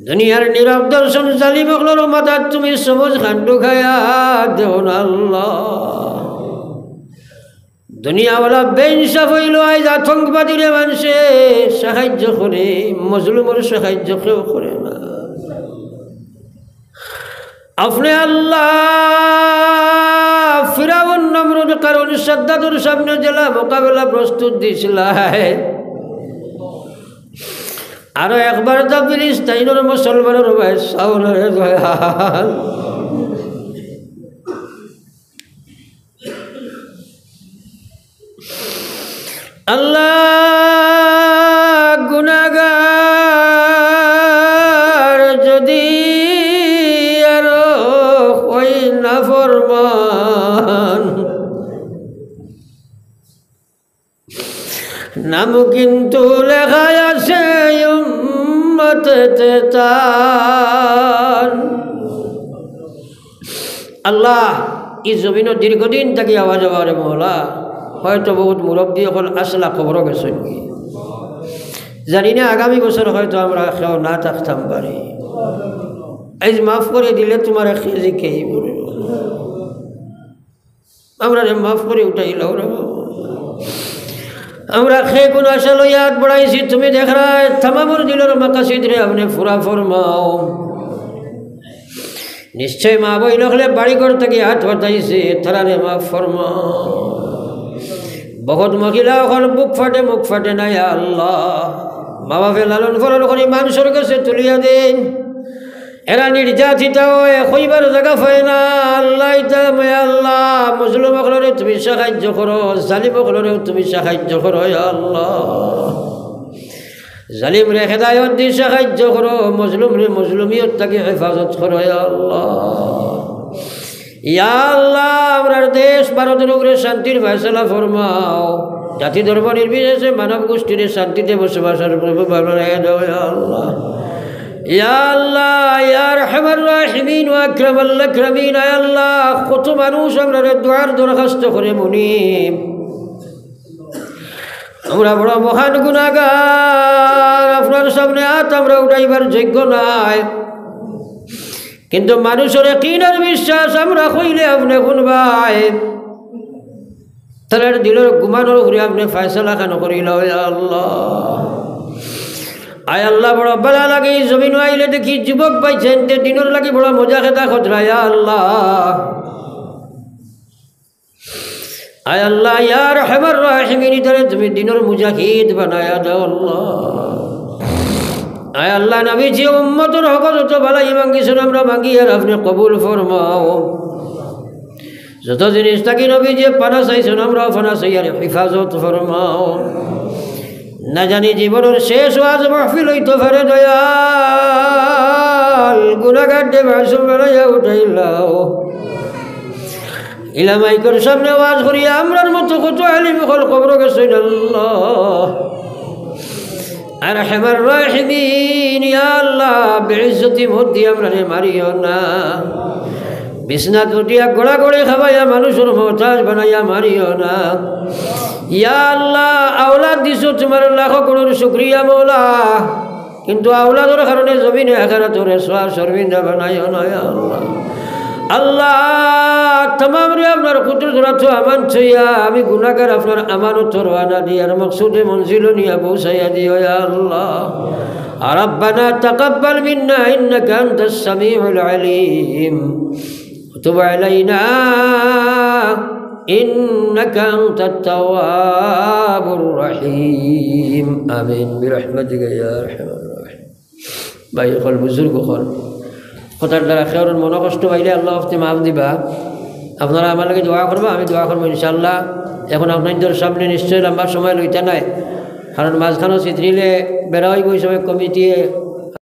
দুনিয়ার নীরব দর্শন জালিম হলর মাথার তুমি সবুজ খান্ডু খায়া দেও না। আল্লাহ, দুনিয়াওয়ালা বেইনসাফ হইল, আজ আতঙ্কবাদীরে মানুষে সাহায্য করে, মজলুমের সাহায্য কেউ করে না। আপনি আল্লাহ, ফিরাউন নমরুদ কারণ সাদ্দাতুর সামনে জেলা মোকাবেলা প্রস্তুত দিছিলাই, আরো একবার দা ফিলিস্তিনের মুসলমানের ভাই সাউলের দয়াল। আল্লাহ, গুনাহগার যদি আরো ওই না ফরমান নাম কিন্তু লেখা আছে উম্মতে তার। আল্লাহ, এই জমিনের দীর্ঘদিন থাকি আওয়াজ আওয়ারে মৌলা, হয়তো বহুত মুরব্বী হল আসলা খবর গেছেন কি জানি না, আগামী বছর হয়তো আমরা কেউ না থাকতাম পারি। আজ মাফ করে দিলে তোমার খেজি খেয়ে বলে আমরা মাফ করে উঠাইলাম। আমরা খে কোন আশা লইয়াত বড়াইছি, তুমি দেখ রায় তামামুর দিলের মাকাসিদ রে আপনি ফুরা ফরমাও। নিশ্চয় মা বই নখলে বাড়ি ঘর থেকে হাত বাতাইছে, তারা রে মাফ ফরমাও। বহুত মহিলা এখন বুক ফাটে না ইয়া আল্লাহ মা বাপে লালন পালন করে মানুষের কাছে তুলিয়া দিন এরা নির্যাতিত হয় কইবার জায়গা পায় না আল্লাহ আল্লাহ মুসলিম সকলরে তুমি সাহায্য করো জালিম সকলরেও তুমি সাহায্য করো ইয়া আল্লাহ জালিম রে হেদায়ত দিয়ে সাহায্য করো মজলুম রে মজলুমিয়ত থেকে হেফাজত করো ইয়া আল্লাহ ইয়া আল্লাহ আমরার দেশ ভারতের উপরে শান্তির ফয়সালা ফরমাও জাতি ধর্ম নির্বিশেষে মানব গোষ্ঠীর শান্তিতে বসবাসের দাও ইয়া আল্লাহ ইয়া আল্লাহ ইয়া আরহামার রাহিমিন ওয়া আকরামাল আকরামিন ইয়া আল্লাহ কত মানুষ আমরার দুআর দরখাস্ত করে মুনিব আমরা বড় মহান গুনাহগার আপনার সামনে হাত আমরা উঠাইবার যোগ্য নাই কিন্তু মানুষের ইয়াকিন আর বিশ্বাস আমরা কইলে আপনি শুনবাই তার দিলের গুমানোর উপরে আপনি ফয়সালা খান করিল ইয়া আল্লাহ আয় আল্লাহ বড় বালা লাগে জমিন আইলে দেখি যুবক পাইছেন তে দিনের লাগি বড় মজা খেতা খতরা ইয়া আল্লাহ আয় আল্লাহ ইয়া আরহামার রাহিমিন ইদারে তুমি দিনের মুজাহিদ বানায়া দাও আল্লাহ আয় আল্লাহ নবীজি উম্মতের হক যত ভালাই মাঙ্গিছেন আমরা মাঙ্গি আর আপনি কবুল ফরমাও যত জিনিস থাকি নবীজি পানা চাইছেন আমরা পানা চাই আর হিফাজত ফরমাও না জানি জীবনের শেষ ওয়াজ মাহফিল হইতে পারে দয়াল গুনাহগার দে মাসুম বানাইয়া উঠাইলাও ইলামাইকর সামনে ওয়াজ করিয়া আমরার মতো কত আলিম হল কবর গেছেন আল্লাহ আরহামার রাহিমিন ইয়া আল্লাহ বিইজ্জতি মধ্যে আমরারে মারিও না বিছনাত উঠিয়া গোড়া গোড়ে খাবাইয়া মানুষের মহতাজ বানাইয়া মারিও না ইয়া আল্লাহ আওলাদ দিছো তোমার লাখ করোড় শুকরিয়া মওলা কিন্তু আওলাদের কারণে জমিনে আখিরাতরে শর্মিন্দা বানাইও না ইয়া আল্লাহ আল্লাহ तमाम রে আপনার কুদরত রাখো আমান ছইয়া আমি গুনাহগার আপনার আমানত রওনা দিয়ার মকসুদে মঞ্জিল নিয়া পৌঁছাইয়া দিও ইয়া আল্লাহ ربنا تقبل منا انك انت السميع العليم وتب علينا انك انت التواب الرحيم امين برحمتك يا ارحم الراحمين باي قل بزرگ قل কথার দ্বারা খেয়ার মন কষ্ট পাইলে আল্লাহ আপনি মাফ দিবা আপনারা আমার লাগে দোয়া করবা আমি দোয়া করবো ইনশাআল্লাহ এখন আপনাদের সামনে নিশ্চয়ই লম্বা সময় লইতে নাই কারণ মাঝখানে চিত্রিলে বেড়া হইব ওই সময় কমিটি